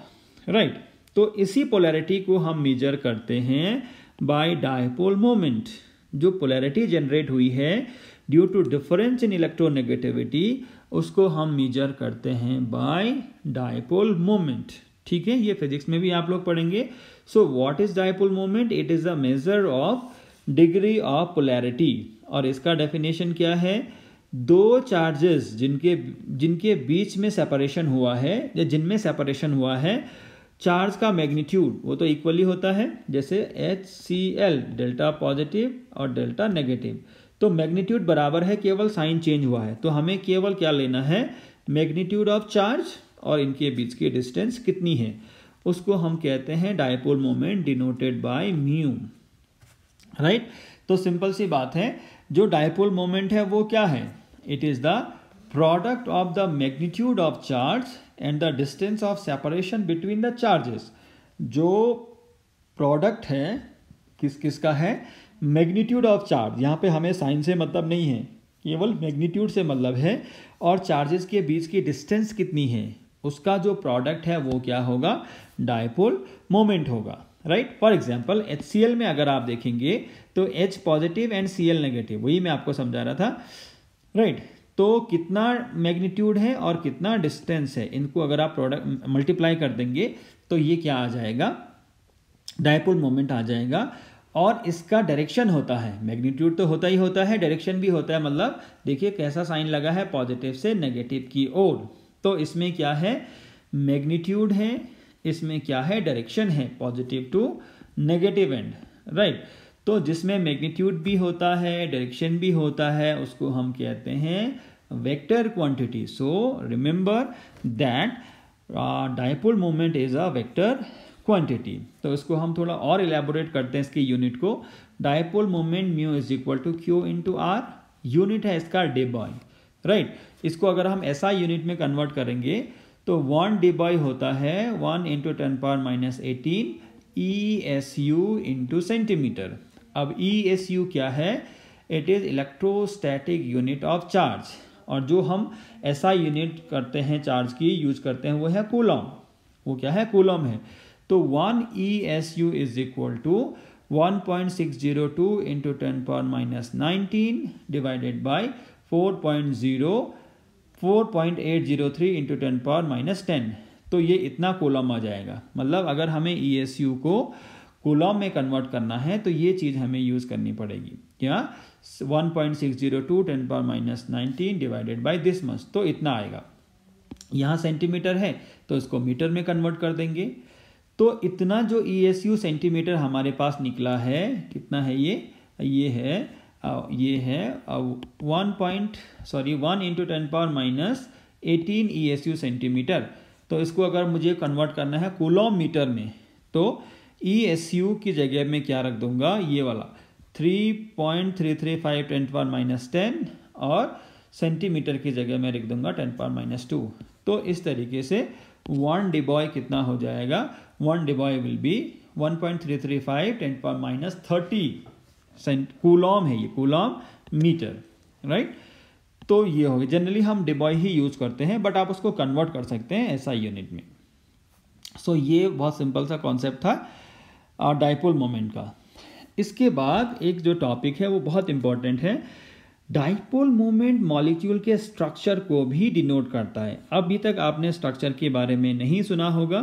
right. तो इसी पोलैरिटी को हम मेजर करते हैं बाय डायपोल मोमेंट। जो पोलैरिटी जनरेट हुई है due to difference in electronegativity उसको हम मेजर करते हैं बाय डायपोल मोमेंट, ठीक है। ये फिजिक्स में भी आप लोग पढ़ेंगे। So what is dipole moment? It is the measure of degree of polarity. और इसका डेफिनेशन क्या है? दो चार्जेस जिनके बीच में सेपरेशन हुआ है या जिनमें सेपरेशन हुआ है, चार्ज का मैग्नीट्यूड वो तो इक्वली होता है, जैसे HCl डेल्टा पॉजिटिव और डेल्टा नेगेटिव। तो मैग्नीट्यूड बराबर है, केवल साइन चेंज हुआ है। तो हमें केवल क्या लेना है? मैग्नीट्यूड ऑफ चार्ज और इनके बीच की डिस्टेंस कितनी है, उसको हम कहते हैं dipole moment denoted by mu, right. तो सिंपल सी बात है, जो डायपोल मोमेंट है वो क्या है? It is the product of the magnitude of charge and the distance of separation between the charges. जो प्रोडक्ट है किसका है? Magnitude of charge. यहाँ पे हमें साइन से मतलब नहीं है, केवल मैग्नीट्यूड से मतलब है। और चार्जेस के बीच की डिस्टेंस कितनी है, उसका जो प्रोडक्ट है वो क्या होगा? डायपोल मोमेंट होगा, राइट। फॉर एग्जाम्पल HCl में अगर आप देखेंगे तो H positive and Cl negative, वही मैं आपको समझा रहा था, राइट। तो कितना मैग्नीट्यूड है और कितना डिस्टेंस है, इनको अगर आप प्रोडक्ट मल्टीप्लाई कर देंगे तो ये क्या आ जाएगा? डायपोल मोमेंट आ जाएगा। और इसका डायरेक्शन होता है, मैग्नीट्यूड तो होता ही होता है, डायरेक्शन भी होता है। मतलब देखिए कैसा साइन लगा है, पॉजिटिव से नेगेटिव की ओर। तो इसमें क्या है? मैग्नीट्यूड है, इसमें क्या है? डायरेक्शन है, positive to negative end, right. तो जिसमें मैग्नीट्यूड भी होता है, डायरेक्शन भी होता है, उसको हम कहते हैं vector quantity. So remember that dipole moment is a vector quantity. तो इसको हम थोड़ा और इलेबोरेट करते हैं, इसकी यूनिट को। Dipole moment mu is equal to q into r, unit है इसका डेबॉय, राइट। इसको अगर हम SI यूनिट में कन्वर्ट करेंगे तो 1 डेबॉय होता है 1 × 10⁻18 ESU इंटू सेंटीमीटर। अब ESU क्या है? It is electrostatic unit of charge. और जो हम SI यूनिट करते हैं चार्ज की, यूज करते हैं, वो है कूलम। वो क्या है? कूलम है। तो 1 ESU is equal to 1.602 × 10⁻19 divided by 4.803 × 10⁻10। तो ये इतना कूलम आ जाएगा। मतलब अगर हमें ESU को कूलम में कन्वर्ट करना है तो ये चीज़ हमें यूज़ करनी पड़ेगी। क्या? 1.602 10⁻19 डिवाइडेड बाई दिस मच, तो इतना आएगा। यहाँ सेंटीमीटर है तो इसको मीटर में कन्वर्ट कर देंगे। तो इतना जो ESU सेंटीमीटर हमारे पास निकला है, कितना है ये? ये है ये है 1 into 10⁻18 ESU सेंटीमीटर। तो इसको अगर मुझे कन्वर्ट करना है कूलॉम मीटर में, तो ESU की जगह में क्या रख दूंगा, ये वाला 3.335 10⁻10 और सेंटीमीटर की जगह में रख दूंगा 10⁻2। तो इस तरीके से 1 डिबॉय कितना हो जाएगा, 1 डिबॉय विल बी 1.335 10⁻30 कूलॉम है, ये कूलॉम मीटर, राइट। तो ये हो गया। जनरली हम डिबॉय ही यूज करते हैं, बट आप उसको कन्वर्ट कर सकते हैं ऐसा यूनिट में। सो ये बहुत सिंपल सा कॉन्सेप्ट था डाइपोल मोमेंट का। इसके बाद एक जो टॉपिक है वो बहुत इंपॉर्टेंट है। डाइपोल मोमेंट मॉलिक्यूल के स्ट्रक्चर को भी डिनोट करता है। अभी तक आपने स्ट्रक्चर के बारे में नहीं सुना होगा।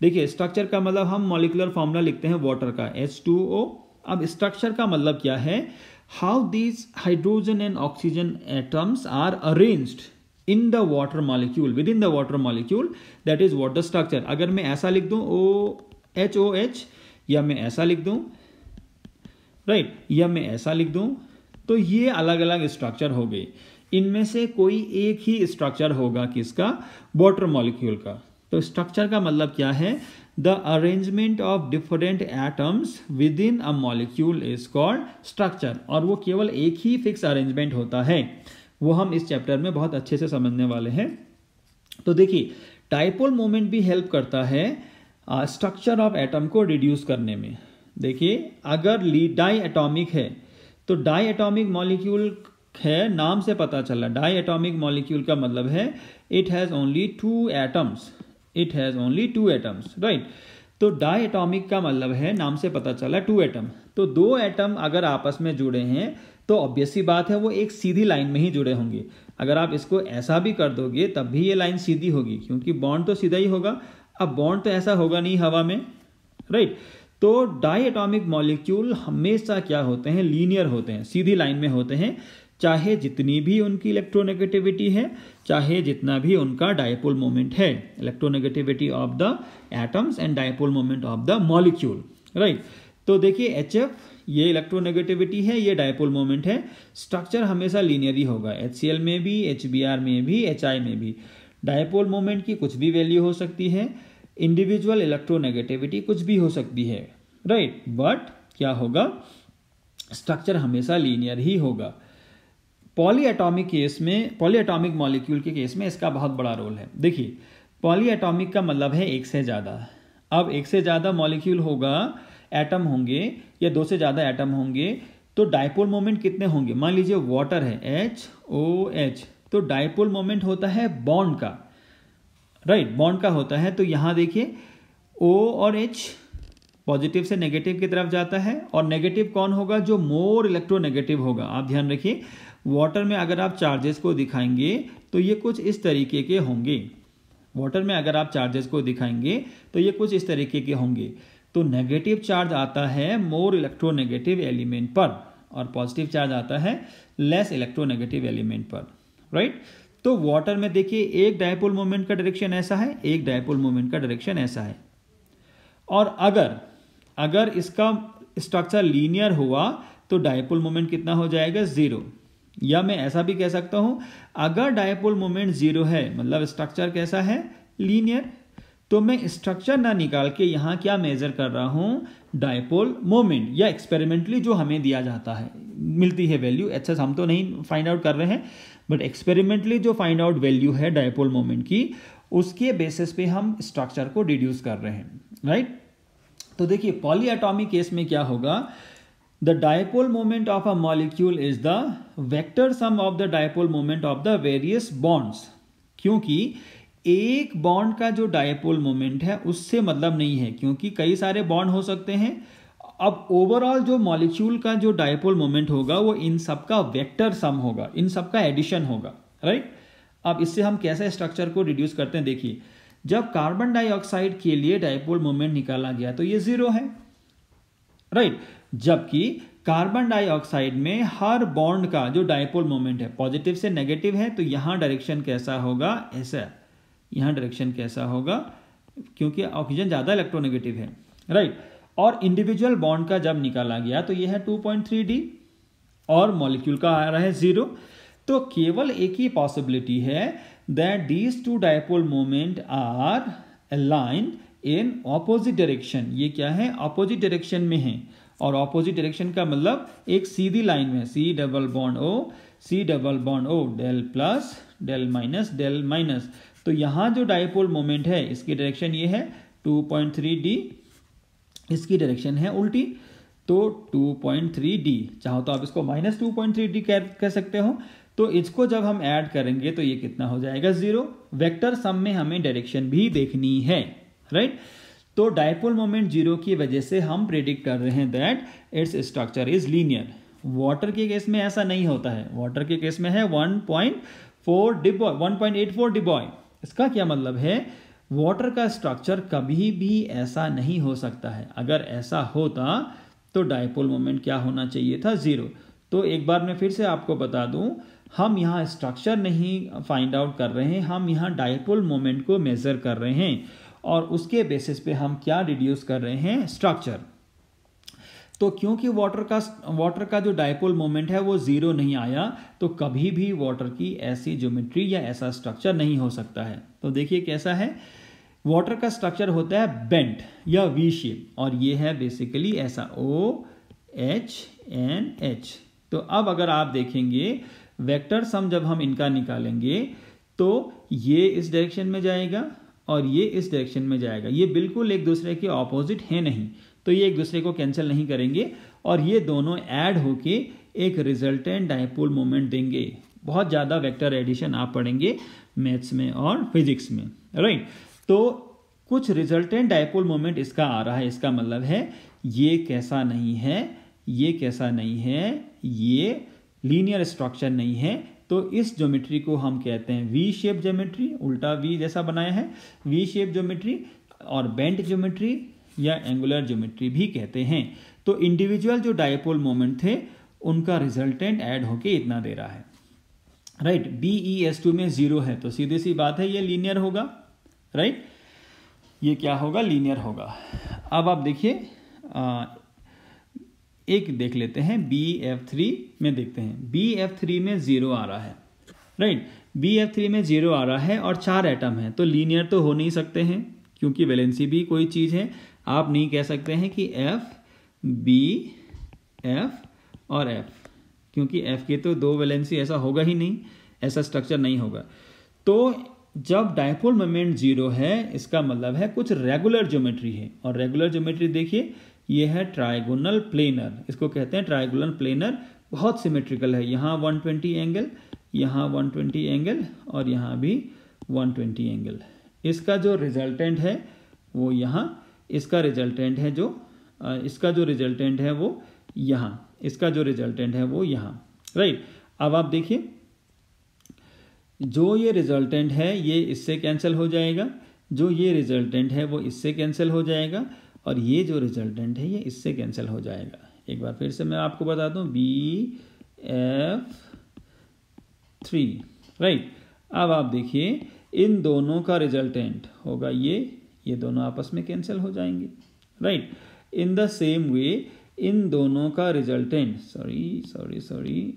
देखिए, स्ट्रक्चर का मतलब हम मॉलिक्यूलर फॉर्मूला लिखते हैं वाटर का H2O। अब स्ट्रक्चर का मतलब क्या है, how these hydrogen and oxygen atoms are arranged in the water molecule, within the water molecule, that is water structure. अगर मैं ऐसा लिख दूं OHOH, या मैं ऐसा लिख दूं, राइट, या मैं ऐसा लिख दूं, तो ये अलग अलग स्ट्रक्चर हो गए। इनमें से कोई एक ही स्ट्रक्चर होगा किसका, वाटर मॉलिक्यूल का। तो स्ट्रक्चर का मतलब क्या है, the arrangement of different atoms with in a molecule is called structure. और वो केवल एक ही फिक्स अरेंजमेंट होता है, वो हम इस चैप्टर में बहुत अच्छे से समझने वाले हैं। तो देखिए, डाइपोल मोमेंट भी हेल्प करता है स्ट्रक्चर ऑफ एटम को रिड्यूस करने में। देखिए, अगर डाई एटॉमिक है तो डाई एटॉमिक मॉलिक्यूल है, नाम से पता चला डाई एटॉमिक मॉलिक्यूल का मतलब है it has only 2 atoms, it has only 2 atoms, right. तो डाई एटॉमिक का मतलब है, नाम से पता चला 2 एटम। तो 2 एटम अगर आपस में जुड़े हैं तो ऑब्वियस सी बात है वो एक सीधी लाइन में ही जुड़े होंगे। अगर आप इसको ऐसा भी कर दोगे तब भी ये लाइन सीधी होगी, क्योंकि बॉन्ड तो सीधा ही होगा। अब बॉन्ड तो ऐसा होगा नहीं हवा में, राइट। तो डाई एटॉमिक मॉलिक्यूल हमेशा क्या होते हैं, लीनियर होते हैं, सीधी लाइन में होते हैं, चाहे जितनी भी उनकी इलेक्ट्रोनेगेटिविटी है, चाहे जितना भी उनका डाइपोल मोमेंट है, electronegativity of the atoms and dipole moment of the molecule, right. तो देखिए, HF ये इलेक्ट्रोनेगेटिविटी है, ये डाइपोल मोमेंट है। स्ट्रक्चर हमेशा लीनियर ही होगा, HCl में भी, HBr में भी, HI में भी। डाइपोल मोमेंट की कुछ भी वैल्यू हो सकती है, इंडिविजुअल इलेक्ट्रोनेगेटिविटी कुछ भी हो सकती है, राइट, बट क्या होगा, स्ट्रक्चर हमेशा लीनियर ही होगा। पॉलीएटॉमिक केस में, पॉलीएटॉमिक मॉलिक्यूल के केस में इसका बहुत बड़ा रोल है। देखिए, पॉलीएटॉमिक का मतलब है एक से ज़्यादा। अब एक से ज़्यादा मॉलिक्यूल होगा, एटम होंगे या 2 से ज़्यादा एटम होंगे, तो डाइपोल मोमेंट कितने होंगे। मान लीजिए वाटर है HOH, तो डाइपोल मोमेंट होता है बॉन्ड का, राइट, बॉन्ड का होता है। तो यहां देखिए O और H पॉजिटिव से नेगेटिव की तरफ जाता है, और नेगेटिव कौन होगा, जो मोर इलेक्ट्रोनेगेटिव होगा। आप ध्यान रखिए, वाटर में अगर आप चार्जेस को दिखाएंगे तो ये कुछ इस तरीके के होंगे। वाटर में अगर आप चार्जेस को दिखाएंगे तो ये कुछ इस तरीके के होंगे। तो नेगेटिव चार्ज आता है मोर इलेक्ट्रोनेगेटिव एलिमेंट पर, और पॉजिटिव चार्ज आता है लेस इलेक्ट्रोनेगेटिव एलिमेंट पर, राइट। तो वाटर में देखिए, एक डाइपोल मोमेंट का डायरेक्शन ऐसा है, एक डाइपोल मोमेंट का डायरेक्शन ऐसा है। और अगर इसका स्ट्रक्चर लीनियर हुआ तो डाइपोल मोमेंट कितना हो जाएगा, 0। या मैं ऐसा भी कह सकता हूं, अगर डाइपोल मोमेंट 0 है मतलब स्ट्रक्चर कैसा है, लीनियर, तो मैं स्ट्रक्चर ना निकाल के यहां क्या मेजर कर रहा हूं, डाइपोल मोमेंट, या एक्सपेरिमेंटली जो हमें दिया जाता है, मिलती है वैल्यू। अच्छा, हम तो नहीं फाइंड आउट कर रहे हैं, बट एक्सपेरिमेंटली जो फाइंड आउट वैल्यू है डाइपोल मोमेंट की, उसके बेसिस पे हम स्ट्रक्चर को डिड्यूस कर रहे हैं, राइट। तो देखिए, पॉलीएटॉमिक केस में क्या होगा, the dipole moment of a molecule is the vector sum of the dipole moment of the various bonds. क्योंकि एक बॉन्ड का जो डाइपोल मोमेंट है उससे मतलब नहीं है, क्योंकि कई सारे बॉन्ड हो सकते हैं। अब ओवरऑल जो मॉलिक्यूल का जो डाइपोल मोमेंट होगा वो इन सब का वेक्टर सम होगा, इन सब का एडिशन होगा, राइट। अब इससे हम कैसे स्ट्रक्चर को रिड्यूस करते हैं, देखिए, जब कार्बन डाइऑक्साइड के लिए डाइपोल मोमेंट निकाला गया तो ये 0 है, राइट। जबकि कार्बन डाइऑक्साइड में हर बॉन्ड का जो डाइपोल मोमेंट है पॉजिटिव से नेगेटिव है, तो यहां डायरेक्शन कैसा होगा, ऐसा, यहां डायरेक्शन कैसा होगा, क्योंकि ऑक्सीजन ज्यादा इलेक्ट्रोनेगेटिव है, राइट। और इंडिविजुअल बॉन्ड का जब निकाला गया तो यह है 2.3D, और मॉलिक्यूल का आ रहा है 0। तो केवल एक ही पॉसिबिलिटी है that these two dipole moment are aligned in opposite direction. ये क्या है, ऑपोजिट डायरेक्शन में है। और ऑपोजिट डायरेक्शन का मतलब एक सीधी लाइन में, C double bond O, C double bond O, del plus del minus del minus. तो यहाँ जो डायपोल मोमेंट है इसकी डायरेक्शन ये है 2.3D, इसकी डायरेक्शन है उल्टी, तो 2.3D। चाहो तो आप इसको माइनस 2.3D कह सकते हो। तो इसको जब हम ऐड करेंगे तो ये कितना हो जाएगा, 0। वेक्टर सम में हमें डायरेक्शन भी देखनी है, राइट। तो डायपोल मोमेंट 0 की वजह से हम प्रेडिक्ट कर रहे हैं that its structure is linear. Water के केस में ऐसा नहीं होता है। वाटर के केस में है 1.84 डिबॉय। इसका क्या मतलब है, वाटर का स्ट्रक्चर कभी भी ऐसा नहीं हो सकता है। अगर ऐसा होता तो डायपोल मोमेंट क्या होना चाहिए था, 0। तो एक बार मैं फिर से आपको बता दूं, हम यहाँ स्ट्रक्चर नहीं फाइंड आउट कर रहे हैं, हम यहाँ डायपोल मोमेंट को मेजर कर रहे हैं और उसके बेसिस पे हम क्या डिड्यूस कर रहे हैं, स्ट्रक्चर। तो क्योंकि वाटर का जो डायपोल मोमेंट है वो 0 नहीं आया, तो कभी भी वाटर की ऐसी ज्योमेट्री या ऐसा स्ट्रक्चर नहीं हो सकता है। तो देखिए कैसा है, वाटर का स्ट्रक्चर होता है बेंट या वी शेप, और ये है बेसिकली ऐसा OHNH। तो अब अगर आप देखेंगे वेक्टर सम जब हम इनका निकालेंगे तो ये इस डायरेक्शन में जाएगा और ये इस डायरेक्शन में जाएगा। ये बिल्कुल एक दूसरे के ऑपोजिट है नहीं, तो ये एक दूसरे को कैंसिल नहीं करेंगे और ये दोनों ऐड होके एक रिजल्टेंट डायपोल मोमेंट देंगे। बहुत ज़्यादा वेक्टर एडिशन आप पढ़ेंगे मैथ्स में और फिजिक्स में, राइट। तो कुछ रिजल्टेंट डायपोल मोमेंट इसका आ रहा है, इसका मतलब है ये कैसा नहीं है, ये कैसा नहीं है, ये लीनियर स्ट्रक्चर नहीं है। तो इस ज्योमेट्री को हम कहते हैं वी शेप ज्योमेट्री, उल्टा वी जैसा बनाया है, वी शेप ज्योमेट्री, और बेंट ज्योमेट्री या एंगुलर ज्योमेट्री भी कहते हैं। तो इंडिविजुअल जो डायपोल मोमेंट थे उनका रिजल्टेंट ऐड होके इतना दे रहा है, राइट। BeS2 में 0 है तो सीधी सी बात है ये लीनियर होगा, राइट। ये क्या होगा, लीनियर होगा। अब आप देखिए एक देख लेते हैं BF3 में, देखते हैं BF3 में 0 आ रहा है, राइट। BF3 में 0 आ रहा है और 4 एटम है, तो लीनियर तो हो नहीं सकते हैं क्योंकि वैलेंसी भी कोई चीज़ है। आप नहीं कह सकते हैं कि F, B, F और F, क्योंकि F के तो 2 वैलेंसी, ऐसा होगा ही नहीं, ऐसा स्ट्रक्चर नहीं होगा। तो जब डायपोल मोमेंट 0 है इसका मतलब है कुछ रेगुलर ज्योमेट्री है, और रेगुलर ज्योमेट्री देखिए ये है ट्राइगोनल प्लेनर, इसको कहते हैं ट्राइगोनल प्लेनर। बहुत सिमेट्रिकल है, यहाँ 120 एंगल, यहाँ 120 एंगल और यहाँ भी 120 एंगल। इसका जो रिजल्टेंट है वो यहाँ, इसका रिजल्टेंट है जो इसका जो रिजल्टेंट है वो यहाँ, इसका जो रिजल्टेंट है वो यहाँ, राइट। अब आप देखिए जो ये रिजल्टेंट है ये इससे कैंसिल हो जाएगा, जो ये रिजल्टेंट है वो इससे कैंसिल हो जाएगा, और ये जो रिजल्टेंट है ये इससे कैंसिल हो जाएगा। एक बार फिर से मैं आपको बता दूं BF3, राइट। अब आप देखिए इन दोनों का रिजल्टेंट होगा ये दोनों आपस में कैंसिल हो जाएंगे, right. In the same way इन दोनों का रिजल्टेंट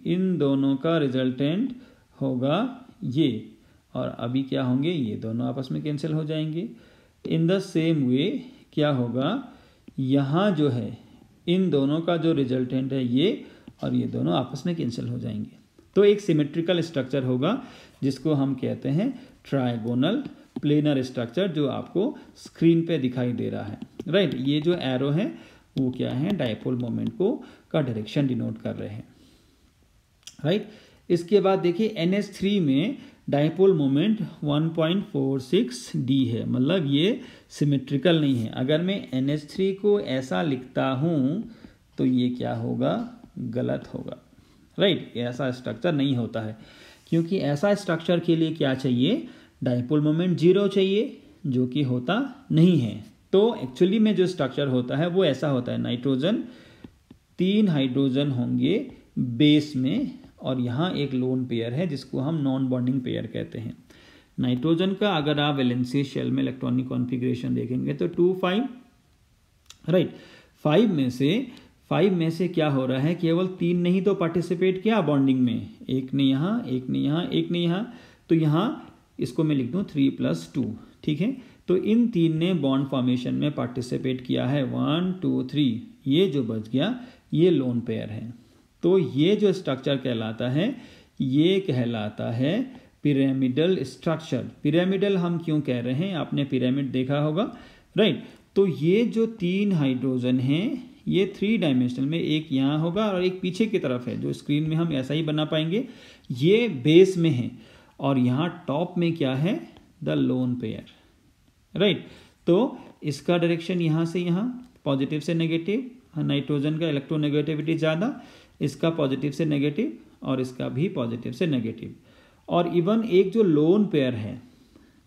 इन दोनों का रिजल्टेंट होगा ये, और अभी क्या होंगे, ये दोनों आपस में कैंसिल हो जाएंगे। इन द सेम वे क्या होगा, यहाँ जो है इन दोनों का जो रिजल्टेंट है ये, और ये दोनों आपस में कैंसिल हो जाएंगे। तो एक सिमेट्रिकल स्ट्रक्चर होगा जिसको हम कहते हैं ट्राइगोनल प्लेनर स्ट्रक्चर, जो आपको स्क्रीन पे दिखाई दे रहा है, राइट। ये जो एरो है वो क्या है, डायपोल मोमेंट को का डायरेक्शन डिनोट कर रहे हैं, राइट। इसके बाद देखिए NH3 में डायपोल मोमेंट 1.46D है, मतलब ये सिमेट्रिकल नहीं है। अगर मैं NH3 को ऐसा लिखता हूँ तो ये क्या होगा, गलत होगा, राइट। ऐसा स्ट्रक्चर नहीं होता है, क्योंकि ऐसा स्ट्रक्चर के लिए क्या चाहिए, डायपोल मोमेंट 0 चाहिए, जो कि होता नहीं है। तो एक्चुअली में जो स्ट्रक्चर होता है वो ऐसा होता है, नाइट्रोजन 3 हाइड्रोजन होंगे बेस में, और यहाँ एक लोन पेयर है जिसको हम नॉन बॉन्डिंग पेयर कहते हैं। नाइट्रोजन का अगर आप वैलेंसी शेल में इलेक्ट्रॉनिक कॉन्फ़िगरेशन देखेंगे तो 2 5, राइट। 5 में से 5 में से क्या हो रहा है, केवल 3 ने ही तो पार्टिसिपेट किया बॉन्डिंग में, एक ने यहाँ, एक ने यहाँ, एक ने यहाँ, तो यहाँ इसको मैं लिख दूँ 3+2, ठीक है। तो इन 3 ने बॉन्ड फॉर्मेशन में पार्टिसिपेट किया है, 1 2 3, ये जो बच गया ये लोन पेयर है। तो ये जो स्ट्रक्चर कहलाता है, ये कहलाता है पिरामिडल स्ट्रक्चर। पिरामिडल हम क्यों कह रहे हैं, आपने पिरामिड देखा होगा, राइट। तो ये जो 3 हाइड्रोजन हैं, ये 3 डायमेंशनल में एक यहाँ होगा और एक पीछे की तरफ है, जो स्क्रीन में हम ऐसा ही बना पाएंगे, ये बेस में है, और यहाँ टॉप में क्या है, द लोन पेयर, राइट। तो इसका डायरेक्शन यहाँ से यहाँ, पॉजिटिव से नेगेटिव, नाइट्रोजन का इलेक्ट्रोनेगेटिविटी ज़्यादा, इसका पॉजिटिव से नेगेटिव और इसका भी पॉजिटिव से नेगेटिव। और इवन एक जो लोन पेयर है,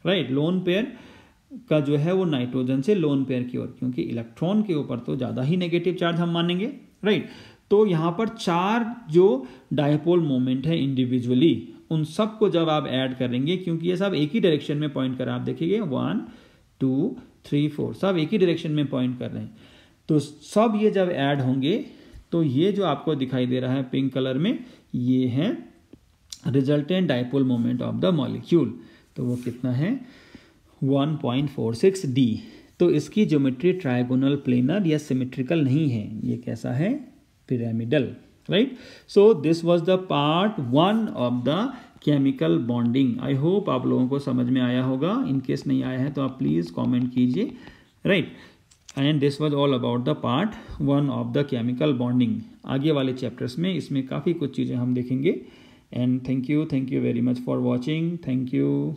राइट, लोन पेयर का जो है वो नाइट्रोजन से लोन पेयर की ओर, क्योंकि इलेक्ट्रॉन के ऊपर तो ज़्यादा ही नेगेटिव चार्ज हम मानेंगे, राइट। तो यहाँ पर 4 जो डायपोल मोमेंट है इंडिविजुअली, उन सब को जब आप ऐड करेंगे, क्योंकि ये सब एक ही डायरेक्शन में पॉइंट कर रहे हैं, आप देखिए 1 2 3 4 सब एक ही डायरेक्शन में पॉइंट कर रहे हैं, तो सब ये जब ऐड होंगे तो ये जो आपको दिखाई दे रहा है पिंक कलर में, ये है resultant dipole moment of the molecule. तो वो कितना है, 1.46 d। तो इसकी ज्योमेट्री ट्रायगोनल प्लेनर या सिमेट्रिकल नहीं है, ये कैसा है, pyramidal, right. So this was the part 1 of the chemical bonding. I hope आप लोगों को समझ में आया होगा, इन केस नहीं आया है तो आप प्लीज़ कमेंट कीजिए, right. And this was all about the part 1 of the chemical bonding. आगे वाले चैप्टर्स में इसमें काफ़ी कुछ चीज़ें हम देखेंगे। And thank you very much for watching, thank you.